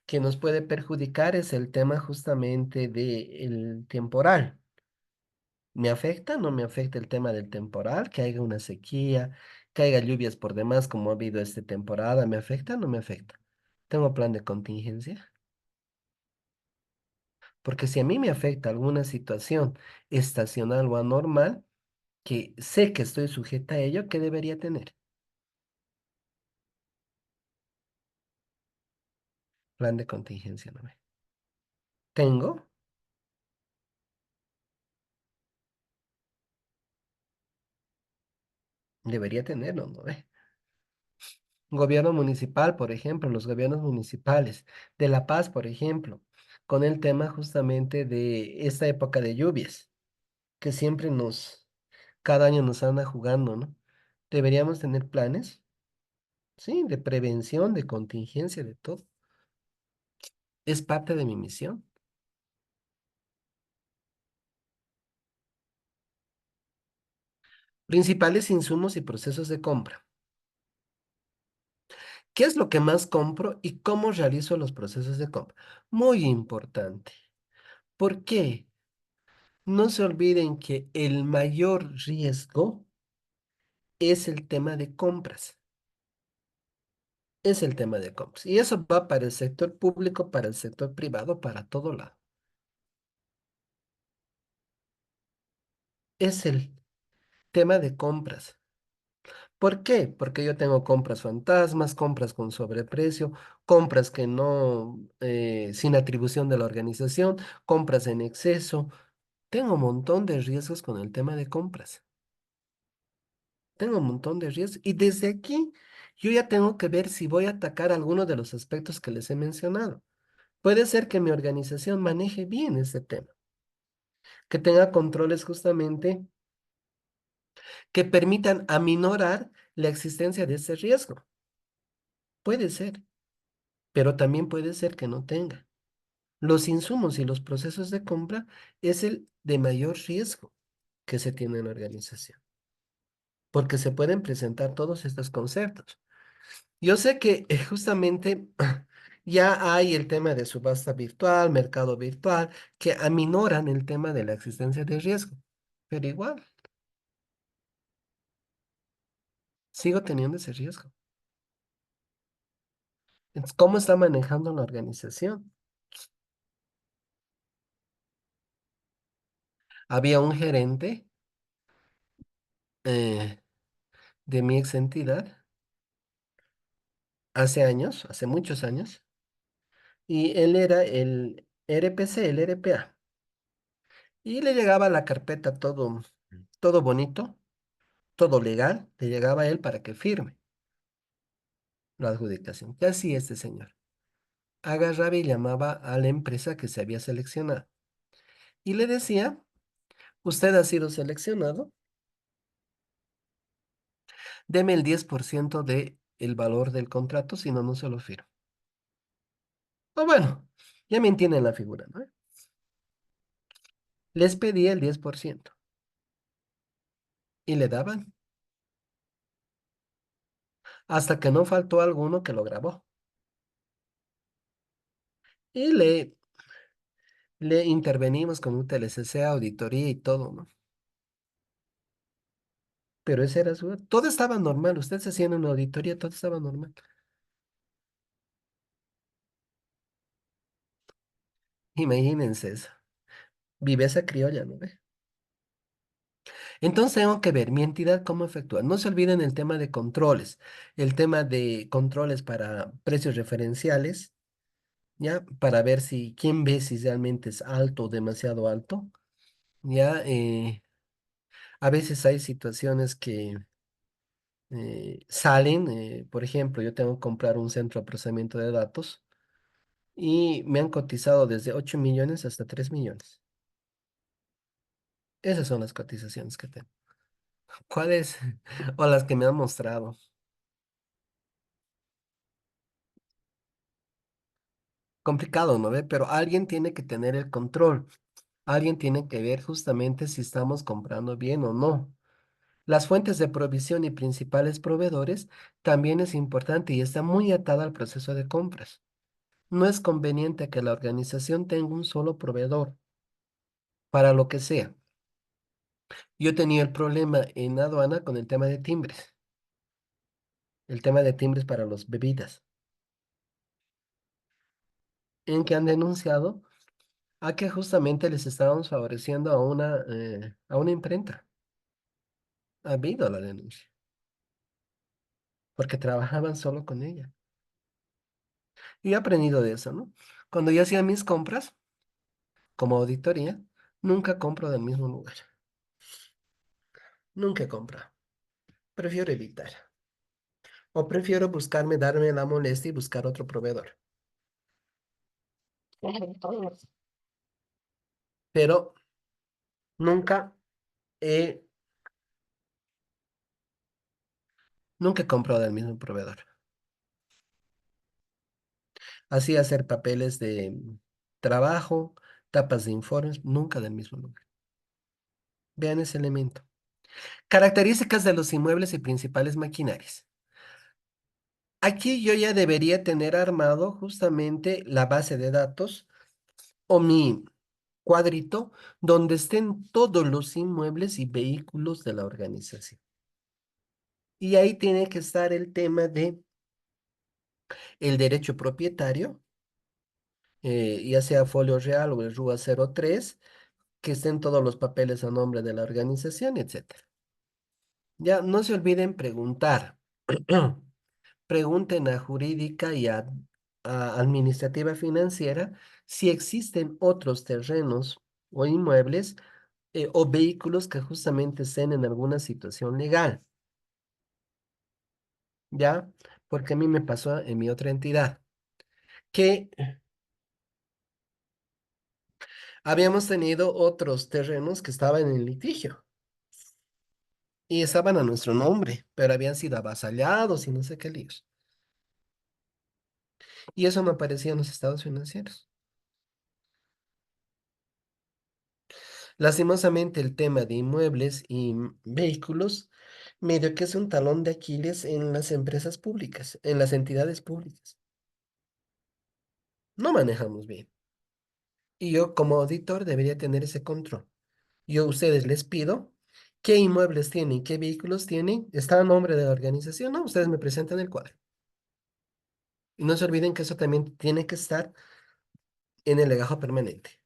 que nos puede perjudicar es el tema justamente del temporal. ¿Me afecta? ¿No me afecta el tema del temporal? Que haya una sequía, que haya lluvias por demás como ha habido esta temporada. ¿Me afecta? ¿No me afecta? ¿Tengo plan de contingencia? Porque si a mí me afecta alguna situación estacional o anormal, que sé que estoy sujeta a ello, ¿qué debería tener? Plan de contingencia, ¿no ve? ¿Tengo? Debería tenerlo, ¿no ve? Gobierno municipal, por ejemplo, los gobiernos municipales de La Paz, por ejemplo, con el tema justamente de esta época de lluvias, que siempre cada año nos anda jugando, ¿no? Deberíamos tener planes, sí, de prevención, de contingencia, de todo. Es parte de mi misión. Principales insumos y procesos de compra. ¿Qué es lo que más compro y cómo realizo los procesos de compra? Muy importante. ¿Por qué? No se olviden que el mayor riesgo es el tema de compras. Es el tema de compras. Y eso va para el sector público, para el sector privado, para todo lado. Es el tema de compras. ¿Por qué? Porque yo tengo compras fantasmas, compras con sobreprecio, compras que no, sin atribución de la organización, compras en exceso. Tengo un montón de riesgos con el tema de compras. Tengo un montón de riesgos. Y desde aquí yo ya tengo que ver si voy a atacar alguno de los aspectos que les he mencionado. Puede ser que mi organización maneje bien ese tema, que tenga controles justamente que permitan aminorar la existencia de ese riesgo. Puede ser, pero también puede ser que no tenga. Los insumos y los procesos de compra es el de mayor riesgo que se tiene en la organización, porque se pueden presentar todos estos conceptos. Yo sé que justamente ya hay el tema de subasta virtual, mercado virtual, que aminoran el tema de la existencia de riesgo, pero igual sigo teniendo ese riesgo. Entonces, ¿cómo está manejando la organización? Había un gerente eh, de mi ex entidad hace años, hace muchos años, y él era el RPC, el RPA, y le llegaba la carpeta todo bonito, todo legal, le llegaba a él para que firme la adjudicación. ¿Qué hacía este señor? Agarraba y llamaba a la empresa que se había seleccionado y le decía, usted ha sido seleccionado, deme el 10% de el valor del contrato, si no, no se lo firmo. O bueno, ya me entienden la figura, ¿no? Les pedía el 10% y le daban, hasta que no faltó alguno que lo grabó. Y le intervenimos con un TLCC, auditoría y todo, ¿no? Pero ese era su... Todo estaba normal, usted se hacía en una auditoría, todo estaba normal. Imagínense eso. Viveza criolla, ¿no ve? Entonces tengo que ver mi entidad cómo efectúa. No se olviden el tema de controles, el tema de controles para precios referenciales, ¿ya? Para ver si, quién ve si realmente es alto o demasiado alto, ¿ya? A veces hay situaciones que salen, por ejemplo, yo tengo que comprar un centro de procesamiento de datos y me han cotizado desde 8 millones hasta 3 millones. Esas son las cotizaciones que tengo. ¿Cuáles? O las que me han mostrado. Complicado, ¿no ve? Pero alguien tiene que tener el control. Alguien tiene que ver justamente si estamos comprando bien o no. Las fuentes de provisión y principales proveedores también es importante y está muy atada al proceso de compras. No es conveniente que la organización tenga un solo proveedor para lo que sea. Yo tenía el problema en aduana con el tema de timbres, el tema de timbres para las bebidas, en que han denunciado a que justamente les estábamos favoreciendo a una imprenta. Ha habido la denuncia, porque trabajaban solo con ella. Y he aprendido de eso, ¿no? Cuando yo hacía mis compras, como auditoría, nunca compro del mismo lugar. Nunca compro. Prefiero evitar. O prefiero buscarme, darme la molestia y buscar otro proveedor. Pero nunca he, nunca he comprado del mismo proveedor. Así hacer papeles de trabajo, tapas de informes, nunca del mismo lugar. Vean ese elemento. Características de los inmuebles y principales maquinarias. Aquí yo ya debería tener armado justamente la base de datos o mi cuadrito donde estén todos los inmuebles y vehículos de la organización. Y ahí tiene que estar el tema de el derecho propietario, ya sea folio real o el RUA 03, que estén todos los papeles a nombre de la organización, etcétera. Ya no se olviden preguntar. Pregunten a jurídica y a administrativa financiera si existen otros terrenos o inmuebles o vehículos que justamente estén en alguna situación legal, ¿ya? Porque a mí me pasó en mi otra entidad, que habíamos tenido otros terrenos que estaban en litigio y estaban a nuestro nombre, pero habían sido avasallados y no sé qué líos. Y eso no aparecía en los estados financieros. Lastimosamente, el tema de inmuebles y vehículos medio que es un talón de Aquiles en las empresas públicas, en las entidades públicas. No manejamos bien. Y yo como auditor debería tener ese control. Yo a ustedes les pido qué inmuebles tienen, qué vehículos tienen, está a nombre de la organización, ¿no? Ustedes me presentan el cuadro. Y no se olviden que eso también tiene que estar en el legajo permanente.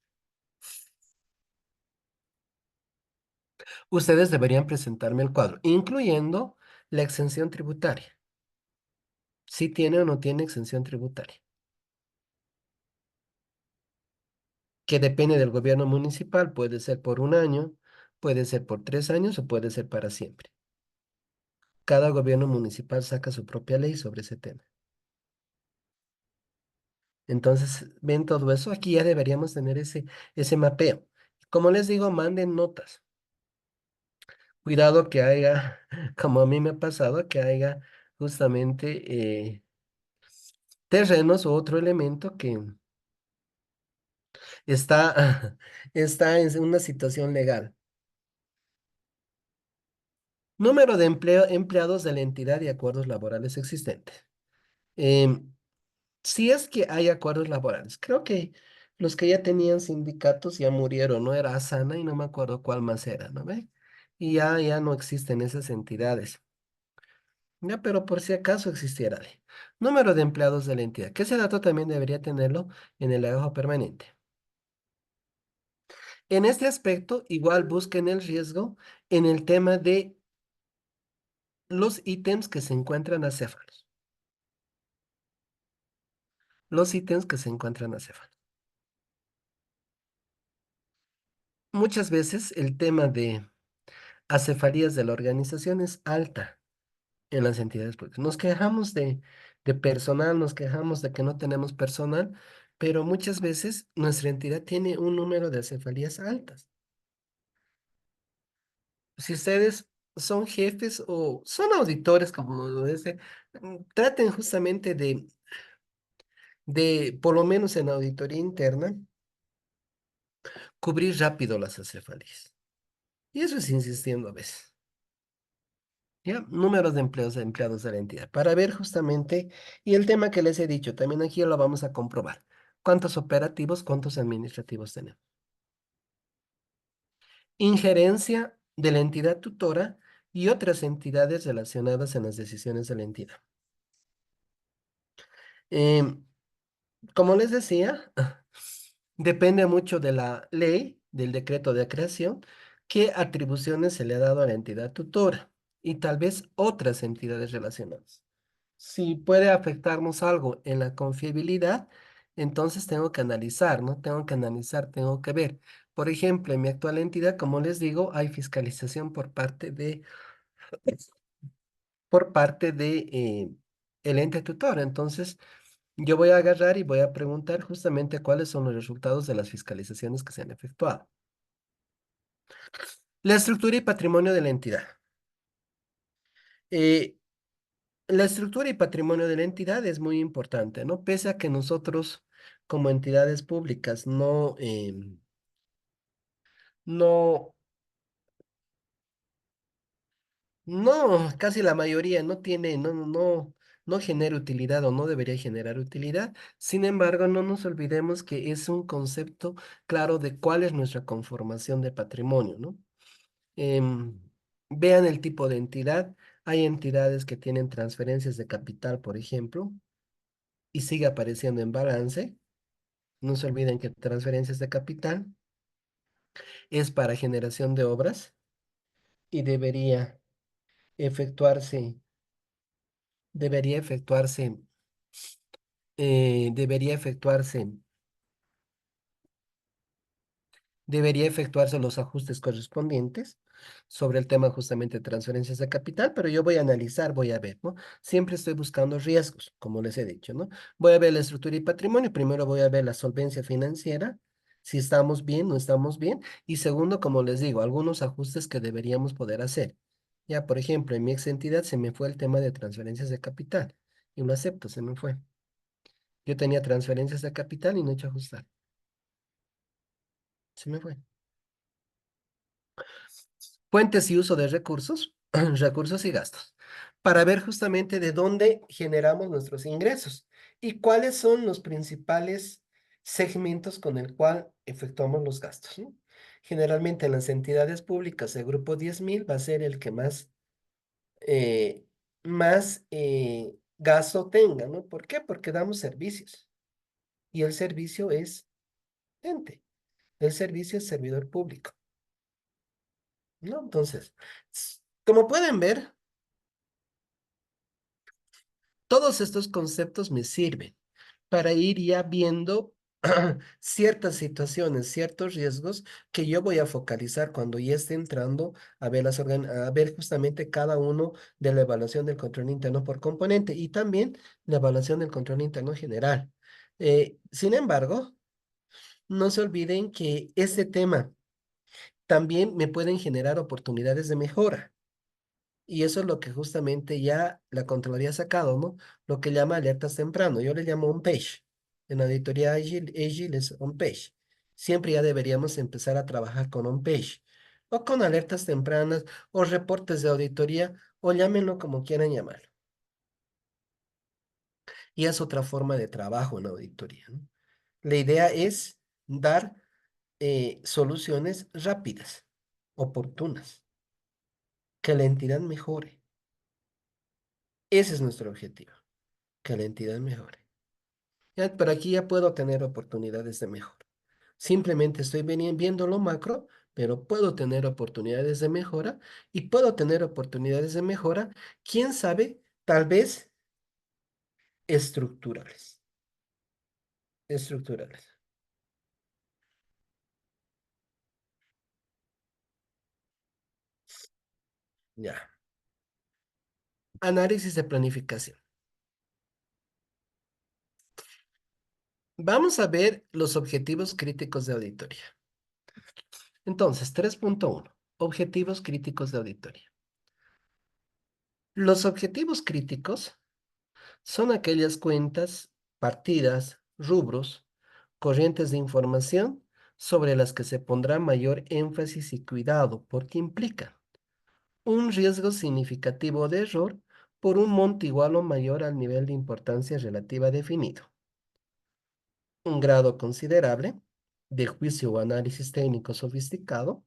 Ustedes deberían presentarme el cuadro, incluyendo la exención tributaria. Si tiene o no tiene exención tributaria, que depende del gobierno municipal, puede ser por un año, puede ser por 3 años o puede ser para siempre. Cada gobierno municipal saca su propia ley sobre ese tema. Entonces, ven todo eso, aquí ya deberíamos tener ese mapeo. Como les digo, manden notas. Cuidado que haya, como a mí me ha pasado, que haya justamente terrenos u otro elemento que está, está en una situación legal. Número de empleados de la entidad y acuerdos laborales existentes. Em, si es que hay acuerdos laborales, creo que los que ya tenían sindicatos ya murieron, ¿no? Era Asana y no me acuerdo cuál más era, ¿no ve? Y ya no existen esas entidades. Ya, pero por si acaso existiera. Número de empleados de la entidad, que ese dato también debería tenerlo en el legajo permanente. En este aspecto, igual busquen el riesgo en el tema de los ítems que se encuentran acéfalos. Los ítems que se encuentran acéfalos. Muchas veces el tema de acefalías de la organización es alta en las entidades públicas. Nos quejamos de personal, nos quejamos de que no tenemos personal, pero muchas veces nuestra entidad tiene un número de acefalías altas. Si ustedes son jefes o son auditores, como lo dice, traten justamente por lo menos en auditoría interna, cubrir rápido las acefalías. Y eso es insistiendo a veces. ¿Ya? Números de empleados de la entidad, para ver justamente, y el tema que les he dicho, también aquí lo vamos a comprobar. ¿Cuántos operativos, cuántos administrativos tenemos? Injerencia de la entidad tutora y otras entidades relacionadas en las decisiones de la entidad. Em, Como les decía, depende mucho de la ley, del decreto de creación, qué atribuciones se le ha dado a la entidad tutora y tal vez otras entidades relacionadas. Si puede afectarnos algo en la confiabilidad, entonces tengo que analizar, ¿no? Tengo que analizar, tengo que ver. Por ejemplo, en mi actual entidad, como les digo, hay fiscalización por parte de el ente tutor. Entonces, yo voy a agarrar y voy a preguntar justamente cuáles son los resultados de las fiscalizaciones que se han efectuado. La estructura y patrimonio de la entidad. Eh, La estructura y patrimonio de la entidad es muy importante, ¿no? Pese a que nosotros como entidades públicas no, no, casi la mayoría no tiene, no, no, no genera utilidad o no debería generar utilidad. Sin embargo, no nos olvidemos que es un concepto claro de cuál es nuestra conformación de patrimonio, ¿no? Em, Vean el tipo de entidad. Hay entidades que tienen transferencias de capital, por ejemplo, y sigue apareciendo en balance. No se olviden que transferencias de capital es para generación de obras y efectuarse, debería efectuarse, debería efectuarse debería efectuarse los ajustes correspondientes sobre el tema justamente de transferencias de capital, pero yo voy a analizar, voy a ver, ¿no? Siempre estoy buscando riesgos, como les he dicho, ¿no? Voy a ver la estructura y patrimonio, primero voy a ver la solvencia financiera, si estamos bien, no estamos bien, y segundo, como les digo, algunos ajustes que deberíamos poder hacer. Ya, por ejemplo, en mi ex entidad se me fue el tema de transferencias de capital, y lo acepto, se me fue. Yo tenía transferencias de capital y no he hecho ajustar, se me fue. Fuentes y uso de recursos, recursos y gastos, para ver justamente de dónde generamos nuestros ingresos y cuáles son los principales segmentos con el cual efectuamos los gastos, ¿no? Generalmente en las entidades públicas, el grupo 10.000 va a ser el que eh, más gasto tenga, ¿no? ¿Por qué? Porque damos servicios y el servicio es ente, el servicio es servidor público, ¿no? Entonces, como pueden ver, todos estos conceptos me sirven para ir ya viendo ciertas situaciones, ciertos riesgos que yo voy a focalizar cuando ya esté entrando a ver, a ver justamente cada uno de la evaluación del control interno por componente y también la evaluación del control interno general. Sin embargo, no se olviden que este tema también me pueden generar oportunidades de mejora. Y eso es lo que justamente ya la Contraloría ha sacado, ¿no? Lo que llama alertas temprano. Yo le llamo on page. En auditoría ágil es on page. Siempre ya deberíamos empezar a trabajar con on page. O con alertas tempranas, o reportes de auditoría, o llámenlo como quieran llamarlo. Y es otra forma de trabajo en auditoría, ¿no? La idea es dar soluciones rápidas, oportunas, que la entidad mejore. Ese es nuestro objetivo, que la entidad mejore. Ya, pero aquí ya puedo tener oportunidades de mejora. Simplemente estoy viendo lo macro, pero puedo tener oportunidades de mejora y puedo tener oportunidades de mejora, quién sabe, tal vez estructurales. Estructurales. Ya. Análisis de planificación. Vamos a ver los objetivos críticos de auditoría. Entonces, 3.1. Objetivos críticos de auditoría. Los objetivos críticos son aquellas cuentas, partidas, rubros, corrientes de información sobre las que se pondrá mayor énfasis y cuidado porque implican un riesgo significativo de error por un monto igual o mayor al nivel de importancia relativa definido, un grado considerable de juicio o análisis técnico sofisticado,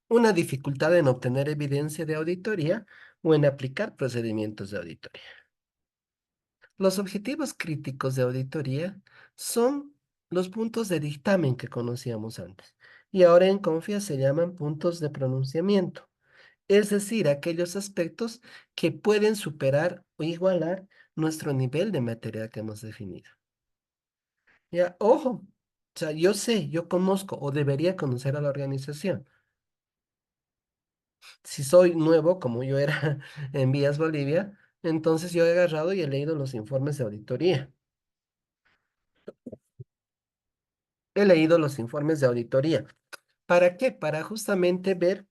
una dificultad en obtener evidencia de auditoría o en aplicar procedimientos de auditoría. Los objetivos críticos de auditoría son los puntos de dictamen que conocíamos antes y ahora en Confia se llaman puntos de pronunciamiento, es decir, aquellos aspectos que pueden superar o igualar nuestro nivel de materia que hemos definido. Ya, ojo, o sea, yo sé, yo conozco o debería conocer a la organización. Si soy nuevo, como yo era en Vías Bolivia, entonces yo he agarrado y he leído los informes de auditoría. He leído los informes de auditoría. ¿Para qué? Para justamente ver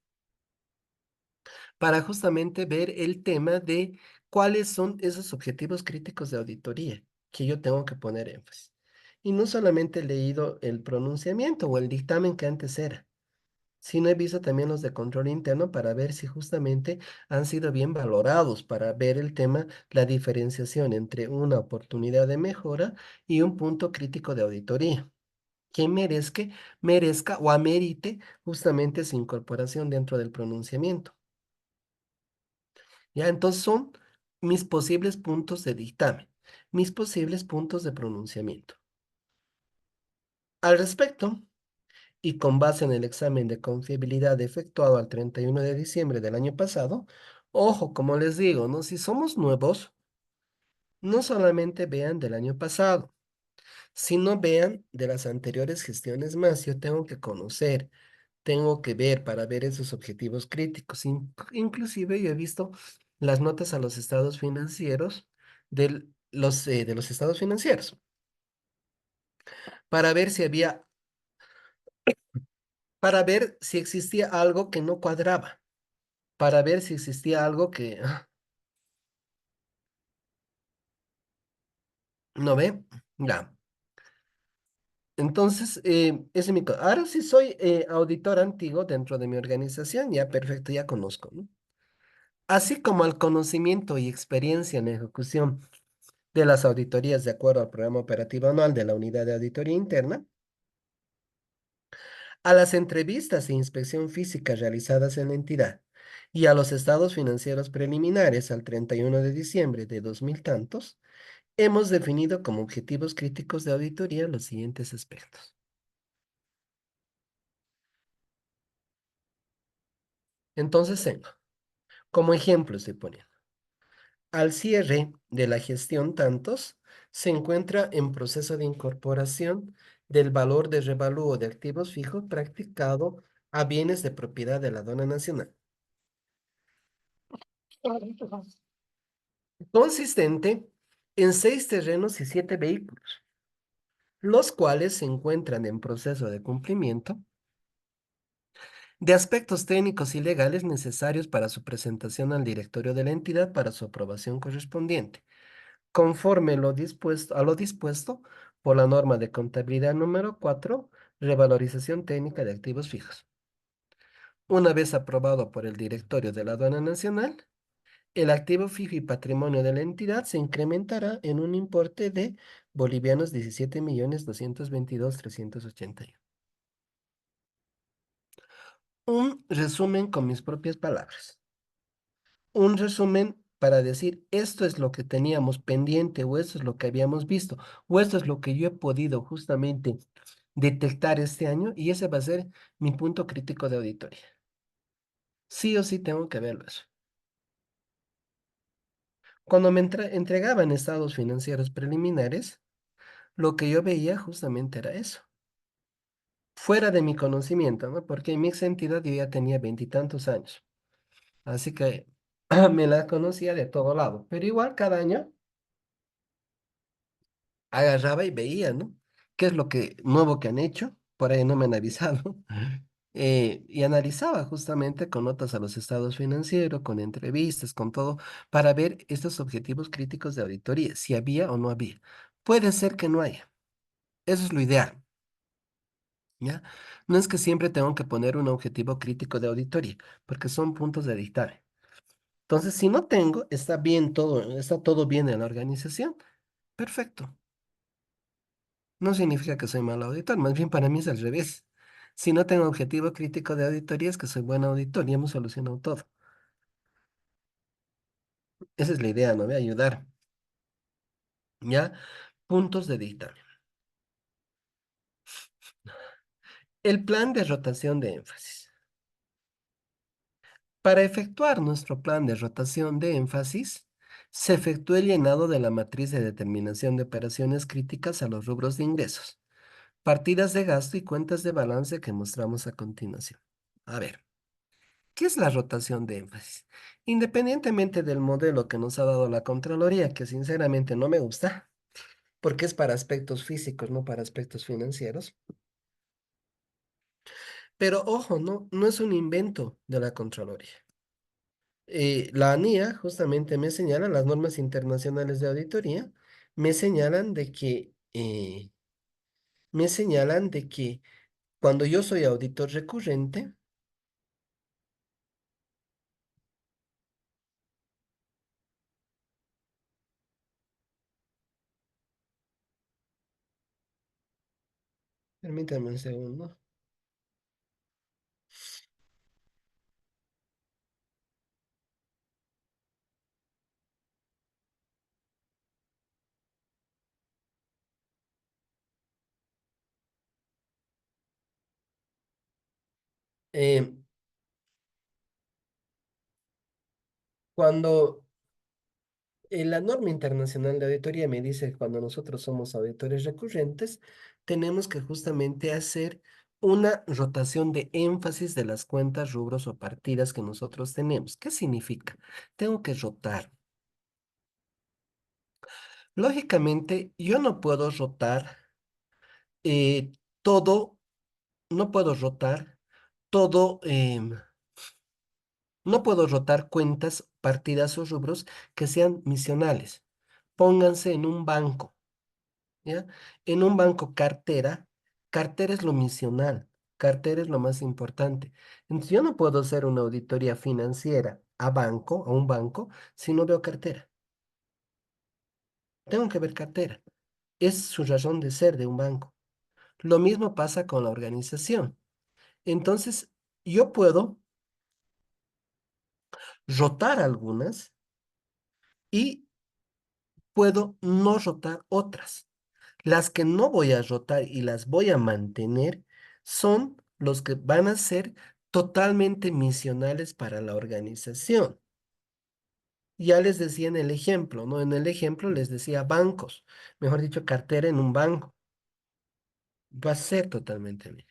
el tema de cuáles son esos objetivos críticos de auditoría que yo tengo que poner énfasis. Y no solamente he leído el pronunciamiento o el dictamen que antes era. sino he visto también los de control interno para ver si justamente han sido bien valorados, para ver el tema, la diferenciación entre una oportunidad de mejora y un punto crítico de auditoría, que merezca o amerite justamente su incorporación dentro del pronunciamiento. ¿Ya? Entonces son mis posibles puntos de dictamen, mis posibles puntos de pronunciamiento. Al respecto, y con base en el examen de confiabilidad efectuado al 31 de diciembre del año pasado, ojo, como les digo, ¿no? Si somos nuevos, no solamente vean del año pasado, sino vean de las anteriores gestiones más. Yo tengo que conocer, tengo que ver para ver esos objetivos críticos. Inclusive yo he visto las notas a los estados financieros de los estados financieros para ver si había, para ver si existía algo que no cuadraba, para ver si existía algo que, ¿no ve? Ya. Entonces, ahora sí soy auditor antiguo dentro de mi organización, ya perfecto, ya conozco, ¿no? Así como el conocimiento y experiencia en la ejecución de las auditorías de acuerdo al programa operativo anual de la Unidad de Auditoría Interna, a las entrevistas e inspección física realizadas en la entidad y a los estados financieros preliminares al 31 de diciembre de 2000 tantos, hemos definido como objetivos críticos de auditoría los siguientes aspectos. Entonces, tengo, como ejemplo estoy poniendo, al cierre de la gestión tantos, se encuentra en proceso de incorporación del valor de revalúo de activos fijos practicado a bienes de propiedad de la aduana nacional, consistente en 6 terrenos y 7 vehículos, los cuales se encuentran en proceso de cumplimiento de aspectos técnicos y legales necesarios para su presentación al directorio de la entidad para su aprobación correspondiente, conforme a lo dispuesto por la norma de contabilidad número 4, revalorización técnica de activos fijos. Una vez aprobado por el directorio de la aduana nacional, el activo fijo y patrimonio de la entidad se incrementará en un importe de bolivianos 17.222.381. Un resumen con mis propias palabras. Un resumen para decir esto es lo que teníamos pendiente o esto es lo que habíamos visto o esto es lo que yo he podido justamente detectar este año y ese va a ser mi punto crítico de auditoría. Sí o sí tengo que verlo eso. Cuando me entregaban estados financieros preliminares, lo que yo veía justamente era eso. Fuera de mi conocimiento, ¿no? Porque en mi ex entidad yo ya tenía veintitantos años. Así que me la conocía de todo lado. Pero igual cada año agarraba y veía, ¿no? ¿Qué es lo que nuevo que han hecho? Por ahí no me han avisado. Y analizaba justamente con notas a los estados financieros, con entrevistas, con todo, para ver estos objetivos críticos de auditoría, si había o no había. Puede ser que no haya. Eso es lo ideal, ¿ya? No es que siempre tengo que poner un objetivo crítico de auditoría, porque son puntos de dictamen. Entonces, si no tengo, está todo bien en la organización, perfecto. No significa que soy mal auditor, más bien para mí es al revés. Si no tengo objetivo crítico de auditoría, es que soy buen auditor y hemos solucionado todo. Esa es la idea, ¿no? De ayudar, ¿ya? Puntos de dictamen. El plan de rotación de énfasis. Para efectuar nuestro plan de rotación de énfasis, se efectúa el llenado de la matriz de determinación de operaciones críticas a los rubros de ingresos, partidas de gasto y cuentas de balance que mostramos a continuación. A ver. ¿Qué es la rotación de énfasis? Independientemente del modelo que nos ha dado la Contraloría, que sinceramente no me gusta, porque es para aspectos físicos, no para aspectos financieros. Pero ojo, no es un invento de la Contraloría. La ANIA justamente me señala, las normas internacionales de auditoría, me señalan de que, me señalan de que cuando yo soy auditor recurrente, Permítame un segundo. Eh, cuando la norma internacional de auditoría me dice que cuando nosotros somos auditores recurrentes, tenemos que justamente hacer una rotación de énfasis de las cuentas, rubros o partidas que nosotros tenemos. ¿Qué significa? Tengo que rotar. Lógicamente, yo no puedo rotar eh, todo, no puedo rotar todo, no puedo rotar cuentas, partidas o rubros que sean misionales. Pónganse en un banco. ¿Ya? En un banco cartera, cartera es lo misional, cartera es lo más importante. Entonces, yo no puedo hacer una auditoría financiera a un banco, si no veo cartera. Tengo que ver cartera. Es su razón de ser de un banco. Lo mismo pasa con la organización. Entonces, yo puedo rotar algunas y puedo no rotar otras. Las que no voy a rotar y las voy a mantener son los que van a ser totalmente misionales para la organización. Ya les decía en el ejemplo, ¿no? En el ejemplo les decía bancos, mejor dicho, cartera en un banco. Va a ser totalmente mío.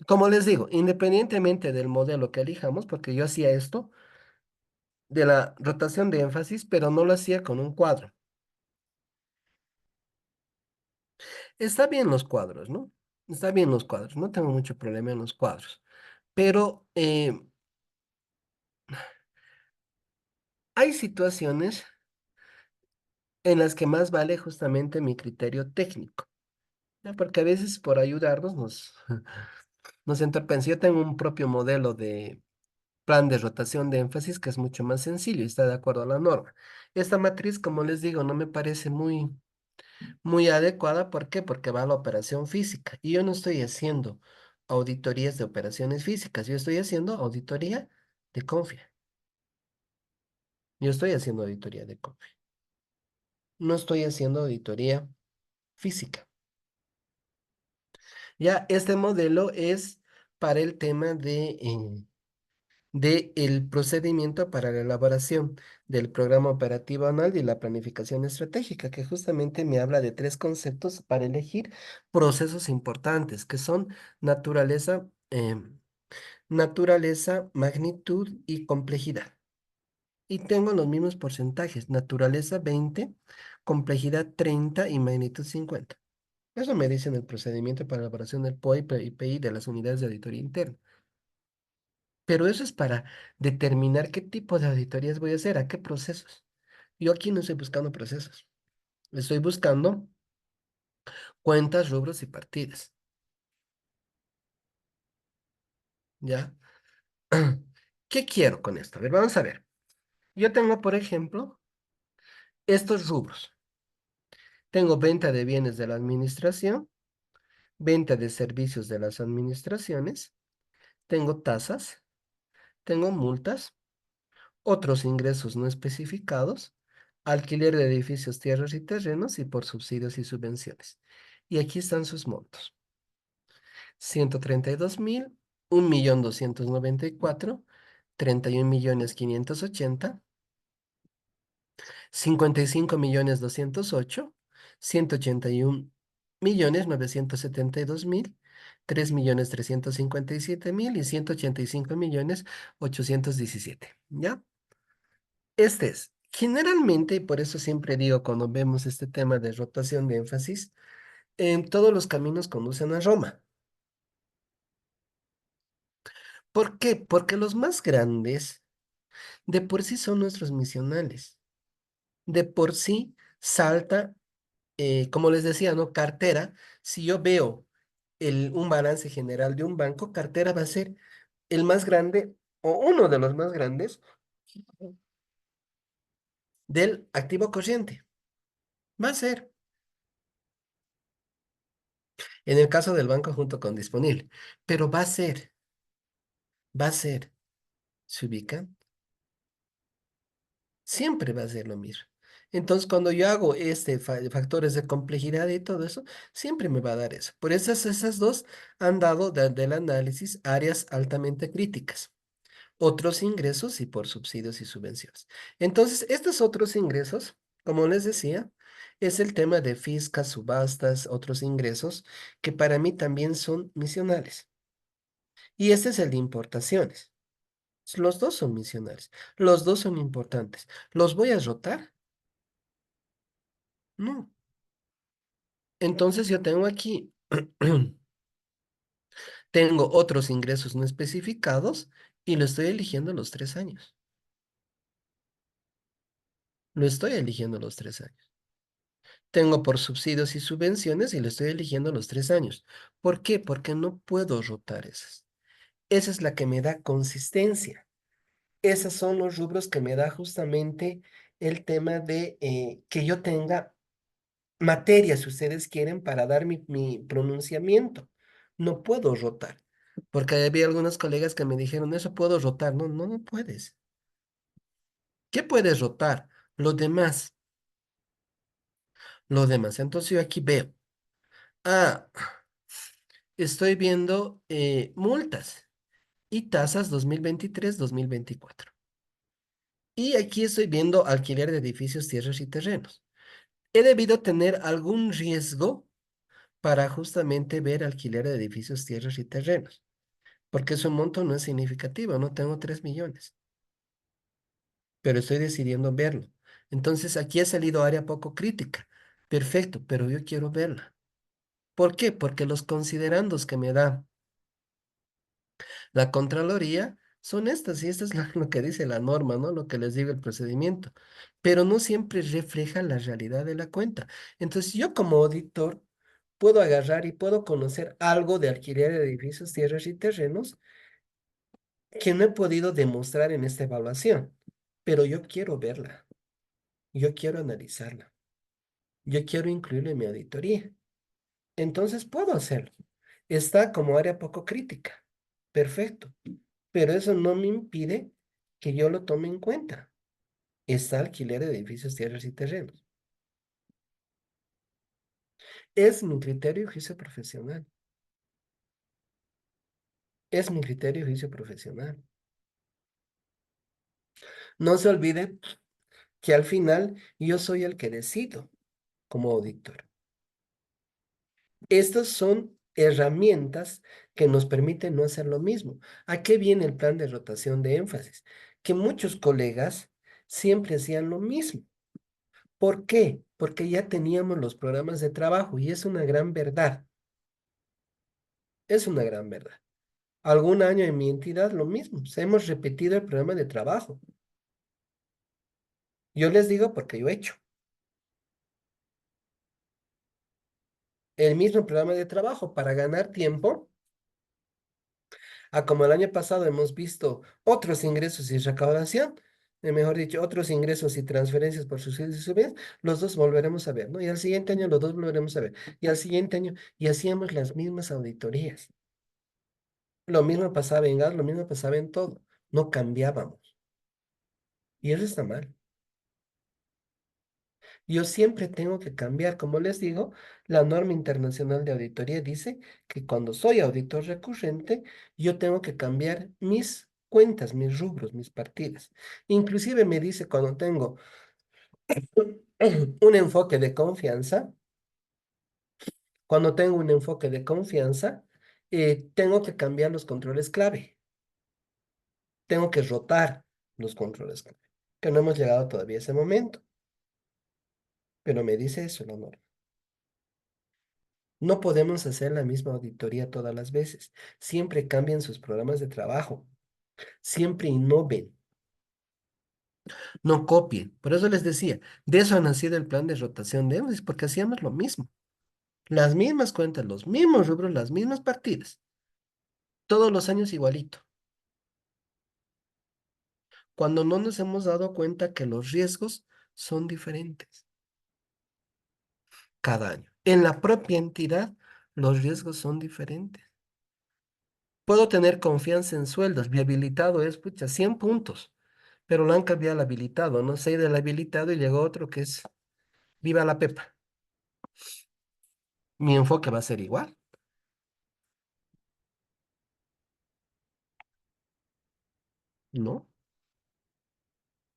Como les digo, independientemente del modelo que elijamos, porque yo hacía esto de la rotación de énfasis, pero no lo hacía con un cuadro. Está bien los cuadros, ¿no? Está bien los cuadros, no tengo mucho problema en los cuadros. Pero hay situaciones en las que más vale justamente mi criterio técnico, ¿ya? Porque a veces por ayudarnos nos entorpece. Yo tengo un propio modelo de plan de rotación de énfasis que es mucho más sencillo y está de acuerdo a la norma. Esta matriz, como les digo, no me parece muy adecuada. ¿Por qué? Porque va a la operación física y yo no estoy haciendo auditorías de operaciones físicas, yo estoy haciendo auditoría de Confia. Yo estoy haciendo auditoría de Confia. No estoy haciendo auditoría física. Ya este modelo es para el tema de el procedimiento para la elaboración del programa operativo anual y la planificación estratégica, que justamente me habla de tres conceptos para elegir procesos importantes, que son naturaleza, naturaleza, magnitud y complejidad. Y tengo los mismos porcentajes, naturaleza 20, complejidad 30 y magnitud 50. Eso me dice en el procedimiento para elaboración del POI y PI de las unidades de auditoría interna. Pero eso es para determinar qué tipo de auditorías voy a hacer, a qué procesos. Yo aquí no estoy buscando procesos. Estoy buscando cuentas, rubros y partidas. ¿Ya? ¿Qué quiero con esto? A ver, vamos a ver. Yo tengo, por ejemplo, estos rubros. Tengo venta de bienes de la administración, venta de servicios de las administraciones, tengo tasas, tengo multas, otros ingresos no especificados, alquiler de edificios, tierras y terrenos y por subsidios y subvenciones. Y aquí están sus montos. 132.000, 1.294.000, 31.580.000, 55.208.000, 181.972.000, 3.357.000 y 185.817. ¿Ya? Este es, generalmente, y por eso siempre digo cuando vemos este tema de rotación de énfasis, todos los caminos conducen a Roma. ¿Por qué? Porque los más grandes de por sí son nuestros misionales. De por sí salta, como les decía, ¿no? Cartera. Si yo veo un balance general de un banco, cartera va a ser el más grande o uno de los más grandes del activo corriente. Va a ser. En el caso del banco junto con disponible. Pero va a ser, ¿se ubica? Siempre va a ser lo mismo. Entonces, cuando yo hago factores de complejidad y todo eso, siempre me va a dar eso. Por eso esas dos han dado del análisis áreas altamente críticas. Otros ingresos y por subsidios y subvenciones. Entonces, estos otros ingresos, como les decía, es el tema de fiscas, subastas, otros ingresos que para mí también son misionales. Y este es el de importaciones. Los dos son misionales, los dos son importantes. ¿Los voy a rotar? No. Entonces yo tengo aquí, tengo otros ingresos no especificados y lo estoy eligiendo los 3 años. Lo estoy eligiendo los 3 años. Tengo por subsidios y subvenciones y lo estoy eligiendo los 3 años. ¿Por qué? Porque no puedo rotar esas. Esa es la que me da consistencia. Esos son los rubros que me da justamente el tema de que yo tenga materia, si ustedes quieren, para dar mi pronunciamiento. No puedo rotar. Porque había algunos colegas que me dijeron, eso puedo rotar. No, no, no puedes. ¿Qué puedes rotar? Lo demás. Lo demás. Entonces yo aquí veo. Ah, estoy viendo multas y tasas 2023-2024. Y aquí estoy viendo alquiler de edificios, tierras y terrenos. He debido tener algún riesgo para justamente ver alquiler de edificios, tierras y terrenos, porque su monto no es significativo, no tengo 3 millones, pero estoy decidiendo verlo. Entonces aquí ha salido área poco crítica. Perfecto, pero yo quiero verla. ¿Por qué? Porque los considerandos que me da la Contraloría son estas, y esto es lo que dice la norma, ¿no? Lo que les digo el procedimiento, pero no siempre refleja la realidad de la cuenta. Entonces, yo como auditor puedo agarrar y puedo conocer algo de alquiler de edificios, tierras y terrenos que no he podido demostrar en esta evaluación, pero yo quiero verla, yo quiero analizarla, yo quiero incluirla en mi auditoría. Entonces, puedo hacerlo. Está como área poco crítica. Perfecto. Pero eso no me impide que yo lo tome en cuenta. Está alquiler de edificios, tierras y terrenos. Es mi criterio y juicio profesional. Es mi criterio y juicio profesional. No se olvide que al final yo soy el que decido como auditor. Estas son herramientas que nos permiten no hacer lo mismo. ¿A qué viene el plan de rotación de énfasis? Que muchos colegas siempre hacían lo mismo. ¿Por qué? Porque ya teníamos los programas de trabajo y es una gran verdad. Es una gran verdad. Algún año en mi entidad lo mismo. Hemos repetido el programa de trabajo. Yo les digo porque yo he hecho el mismo programa de trabajo para ganar tiempo. A como el año pasado hemos visto otros ingresos y recaudación, mejor dicho, otros ingresos y transferencias por subsidios y subvenciones, los dos volveremos a ver, ¿no? Y al siguiente año los dos volveremos a ver. Y al siguiente año, y hacíamos las mismas auditorías. Lo mismo pasaba en gas, lo mismo pasaba en todo. No cambiábamos. Y eso está mal. Yo siempre tengo que cambiar. Como les digo, la norma internacional de auditoría dice que cuando soy auditor recurrente, yo tengo que cambiar mis cuentas, mis rubros, mis partidas. Inclusive me dice cuando tengo un enfoque de confianza, tengo que cambiar los controles clave. Tengo que rotar los controles clave, que no hemos llegado todavía a ese momento, pero me dice eso la norma. No podemos hacer la misma auditoría todas las veces. Siempre cambien sus programas de trabajo. Siempre innoven. No copien. Por eso les decía, de eso ha nacido el plan de rotación de énfasis, porque hacíamos lo mismo. Las mismas cuentas, los mismos rubros, las mismas partidas. Todos los años igualito. Cuando no nos hemos dado cuenta que los riesgos son diferentes cada año. En la propia entidad, Los riesgos son diferentes. Puedo tener confianza en sueldos. Mi habilitado es, pucha, 100 puntos, pero lo han cambiado al habilitado. No sé del habilitado y llegó otro que es viva la pepa. Mi enfoque va a ser igual. No,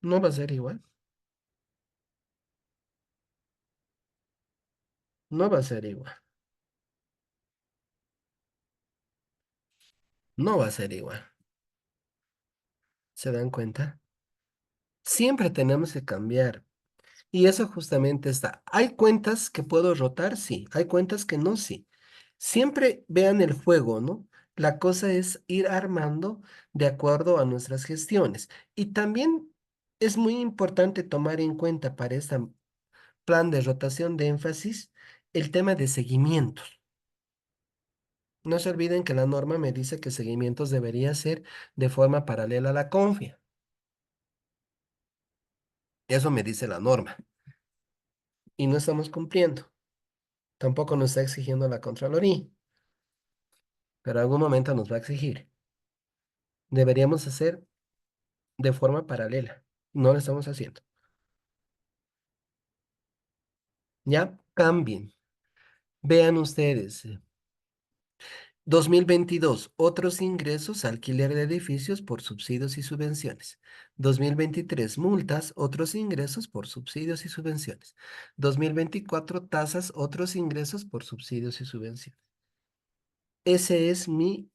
no va a ser igual. No va a ser igual. No va a ser igual. ¿Se dan cuenta? Siempre tenemos que cambiar. Y eso justamente está. ¿Hay cuentas que puedo rotar? Sí. ¿Hay cuentas que no? Sí. Siempre vean el juego, ¿no? La cosa es ir armando de acuerdo a nuestras gestiones. Y también es muy importante tomar en cuenta para este plan de rotación de énfasis el tema de seguimientos. No se olviden que la norma me dice que seguimientos debería ser de forma paralela a la confia. Eso me dice la norma. Y no estamos cumpliendo. Tampoco nos está exigiendo la Contraloría, pero en algún momento nos va a exigir. Deberíamos hacer de forma paralela. No lo estamos haciendo. Ya cambien. Vean ustedes. 2022, otros ingresos, alquiler de edificios por subsidios y subvenciones. 2023, multas, otros ingresos por subsidios y subvenciones. 2024, tasas, otros ingresos por subsidios y subvenciones. Ese es mi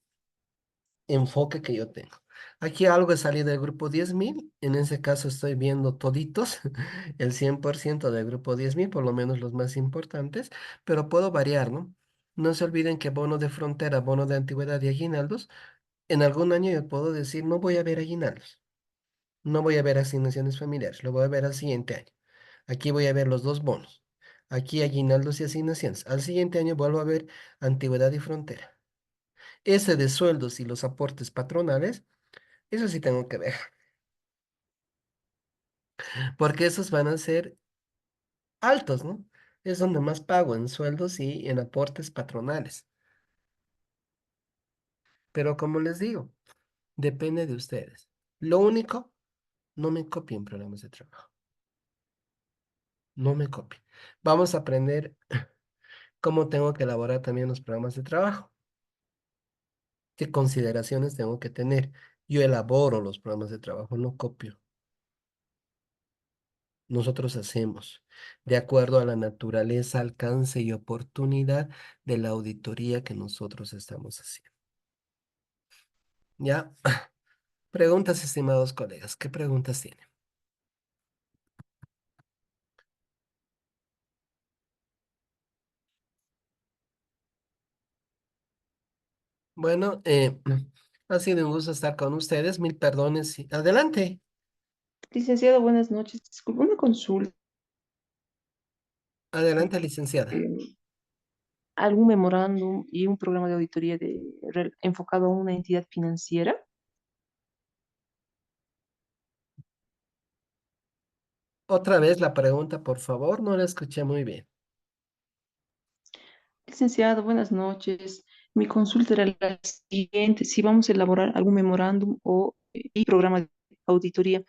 enfoque que yo tengo. Aquí algo he salido del grupo 10.000, en ese caso estoy viendo toditos, el 100% del grupo 10.000, por lo menos los más importantes, pero puedo variar, ¿no? No se olviden que bono de frontera, bono de antigüedad y aguinaldos, en algún año yo puedo decir, no voy a ver aguinaldos, no voy a ver asignaciones familiares, lo voy a ver al siguiente año. Aquí voy a ver los dos bonos, aquí aguinaldos y asignaciones. Al siguiente año vuelvo a ver antigüedad y frontera. Ese de sueldos y los aportes patronales, eso sí tengo que ver, porque esos van a ser altos, ¿no? Es donde más pago en sueldos y en aportes patronales. Pero como les digo, depende de ustedes. Lo único, no me copien programas de trabajo. No me copien. Vamos a aprender cómo tengo que elaborar también los programas de trabajo. ¿Qué consideraciones tengo que tener? Yo elaboro los programas de trabajo, no copio. Nosotros hacemos de acuerdo a la naturaleza, alcance y oportunidad de la auditoría que nosotros estamos haciendo. ¿Ya? Preguntas, estimados colegas. ¿Qué preguntas tienen? Bueno, ha sido un gusto estar con ustedes. Mil perdones. Adelante, Licenciado, buenas noches. Disculpe una consulta. adelante, licenciada. eh, ¿Algún memorándum y un programa de auditoría enfocado a una entidad financiera? Otra vez la pregunta, por favor. No la escuché muy bien. Licenciado, buenas noches. Mi consulta era la siguiente: si vamos a elaborar algún memorándum y programa de auditoría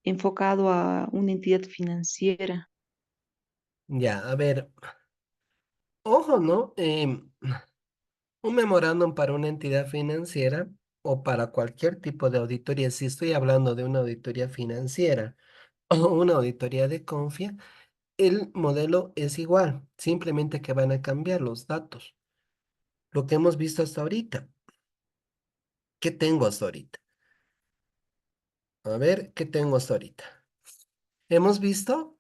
enfocado a una entidad financiera. Ya, a ver. Ojo, ¿no? Un memorándum para una entidad financiera o para cualquier tipo de auditoría, si estoy hablando de una auditoría financiera o una auditoría de confia, el modelo es igual, simplemente que van a cambiar los datos. Lo que hemos visto hasta ahorita. ¿Qué tengo hasta ahorita? A ver, ¿qué tengo hasta ahorita? Hemos visto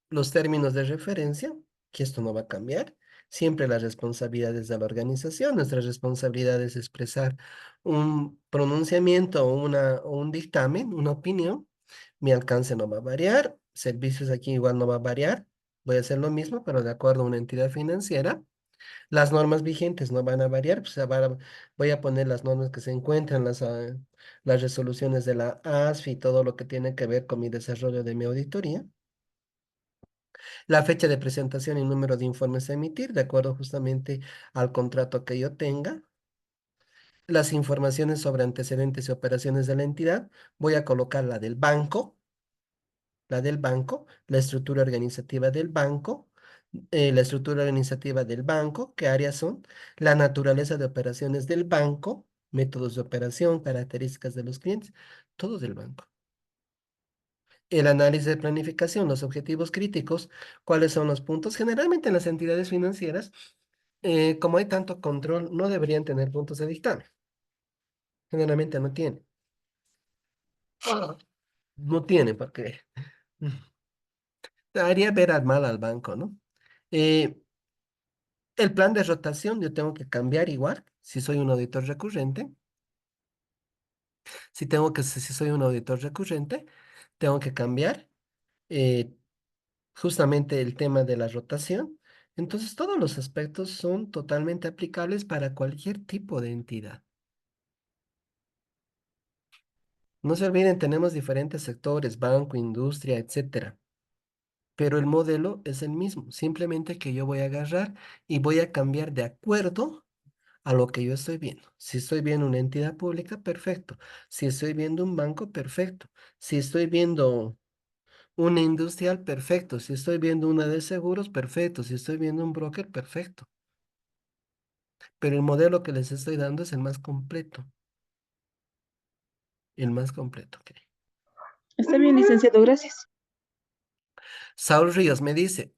los términos de referencia, que esto no va a cambiar. Siempre las responsabilidades de la organización. Nuestra responsabilidad es expresar un pronunciamiento o un dictamen, una opinión. Mi alcance no va a variar. Servicios aquí igual no va a variar. Voy a hacer lo mismo, pero de acuerdo a una entidad financiera. Las normas vigentes no van a variar, pues voy a poner las normas que se encuentran, las resoluciones de la ASFI y todo lo que tiene que ver con mi desarrollo de mi auditoría. La fecha de presentación y número de informes a emitir, de acuerdo justamente al contrato que yo tenga. Las informaciones sobre antecedentes y operaciones de la entidad. Voy a colocar la estructura organizativa del banco, la estructura organizativa del banco, qué áreas son, la naturaleza de operaciones del banco, métodos de operación, características de los clientes, todo del banco. El análisis de planificación, los objetivos críticos, cuáles son los puntos. Generalmente en las entidades financieras, como hay tanto control, no deberían tener puntos de dictamen. Generalmente no tienen. No tienen porque haría ver al mal al banco, ¿no? Eh, el plan de rotación yo tengo que cambiar igual si soy un auditor recurrente. Si soy un auditor recurrente, tengo que cambiar eh, justamente el tema de la rotación. Entonces, todos los aspectos son totalmente aplicables para cualquier tipo de entidad. No se olviden, tenemos diferentes sectores, banco, industria, etcétera. Pero el modelo es el mismo, simplemente que yo voy a agarrar y voy a cambiar de acuerdo a lo que yo estoy viendo. Si estoy viendo una entidad pública, perfecto. Si estoy viendo un banco, perfecto. Si estoy viendo una industrial, perfecto. Si estoy viendo una de seguros, perfecto. Si estoy viendo un broker, perfecto. Pero el modelo que les estoy dando es el más completo. El más completo. Ok. Está bien, licenciado, gracias. Saúl Ríos me dice,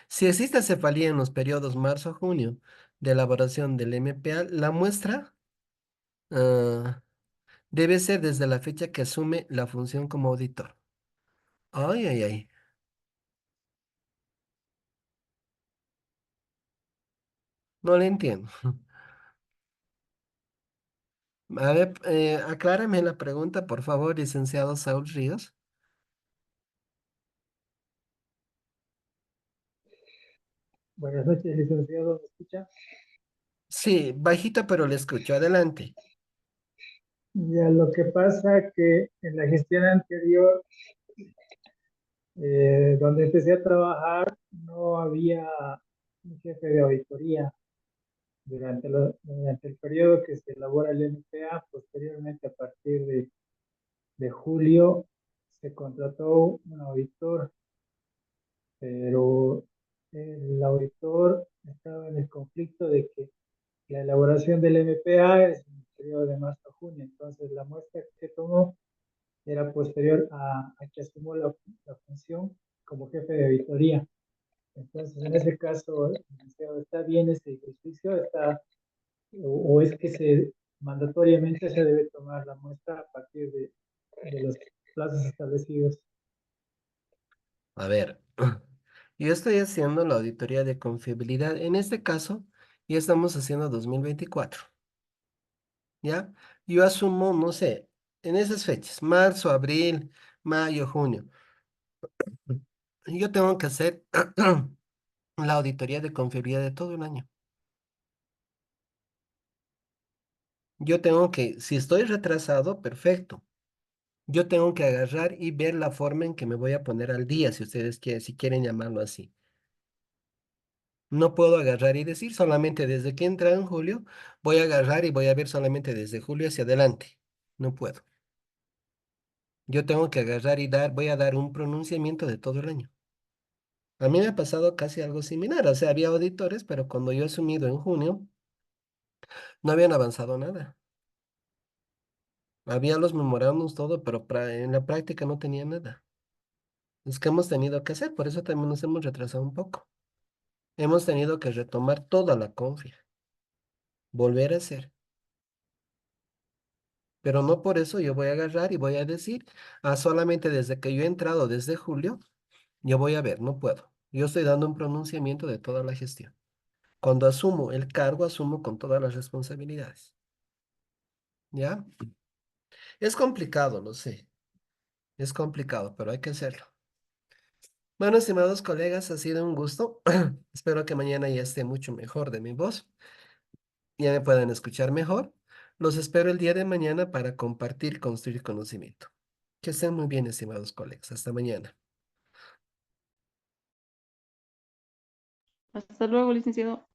si existe cefalía en los periodos marzo-junio de elaboración del MPA, la muestra ah, debe ser desde la fecha que asume la función como auditor. Ay, ay, ay. No le entiendo. A ver, aclárame la pregunta, por favor, licenciado Saúl Ríos. Buenas noches, licenciado, ¿me escucha? Sí, bajito, pero le escucho. Adelante. Ya lo que pasa que en la gestión anterior, donde empecé a trabajar, no había un jefe de auditoría. Durante el periodo que se elabora el MPA, posteriormente a partir de julio, se contrató un auditor, pero el auditor estaba en el conflicto de que la elaboración del MPA es en el periodo de marzo a junio, entonces la muestra que tomó era posterior a que asumió la función como jefe de auditoría. Entonces, en ese caso, licenciado, ¿está bien ese ejercicio? ¿O es que mandatoriamente se debe tomar la muestra a partir de los plazos establecidos? A ver, yo estoy haciendo la auditoría de confiabilidad. En este caso, ya estamos haciendo 2024, ¿ya? Yo asumo, no sé, en esas fechas, marzo, abril, mayo, junio. Yo tengo que hacer la auditoría de confiabilidad de todo el año. Yo tengo que, si estoy retrasado, perfecto. Yo tengo que agarrar y ver la forma en que me voy a poner al día, si ustedes quieren, si quieren llamarlo así. No puedo agarrar y decir solamente desde que entra en julio, voy a agarrar y voy a ver solamente desde julio hacia adelante. No puedo. Yo tengo que agarrar y voy a dar un pronunciamiento de todo el año. A mí me ha pasado casi algo similar. O sea, había auditores, pero cuando yo he asumido en junio, no habían avanzado nada. Había los memorándums, todo, pero en la práctica no tenía nada. Es que hemos tenido que hacer, por eso también nos hemos retrasado un poco. Hemos tenido que retomar toda la config, volver a hacer. Pero no por eso yo voy a agarrar y voy a decir, solamente desde que yo he entrado desde julio, yo voy a ver, no puedo. Yo estoy dando un pronunciamiento de toda la gestión. Cuando asumo el cargo, asumo con todas las responsabilidades. ¿Ya? Es complicado, lo sé. Es complicado, pero hay que hacerlo. Bueno, estimados colegas, ha sido un gusto. Espero que mañana ya esté mucho mejor de mi voz. Ya me puedan escuchar mejor. Los espero el día de mañana para compartir, construir conocimiento. Que estén muy bien, estimados colegas. Hasta mañana. Hasta luego, licenciado.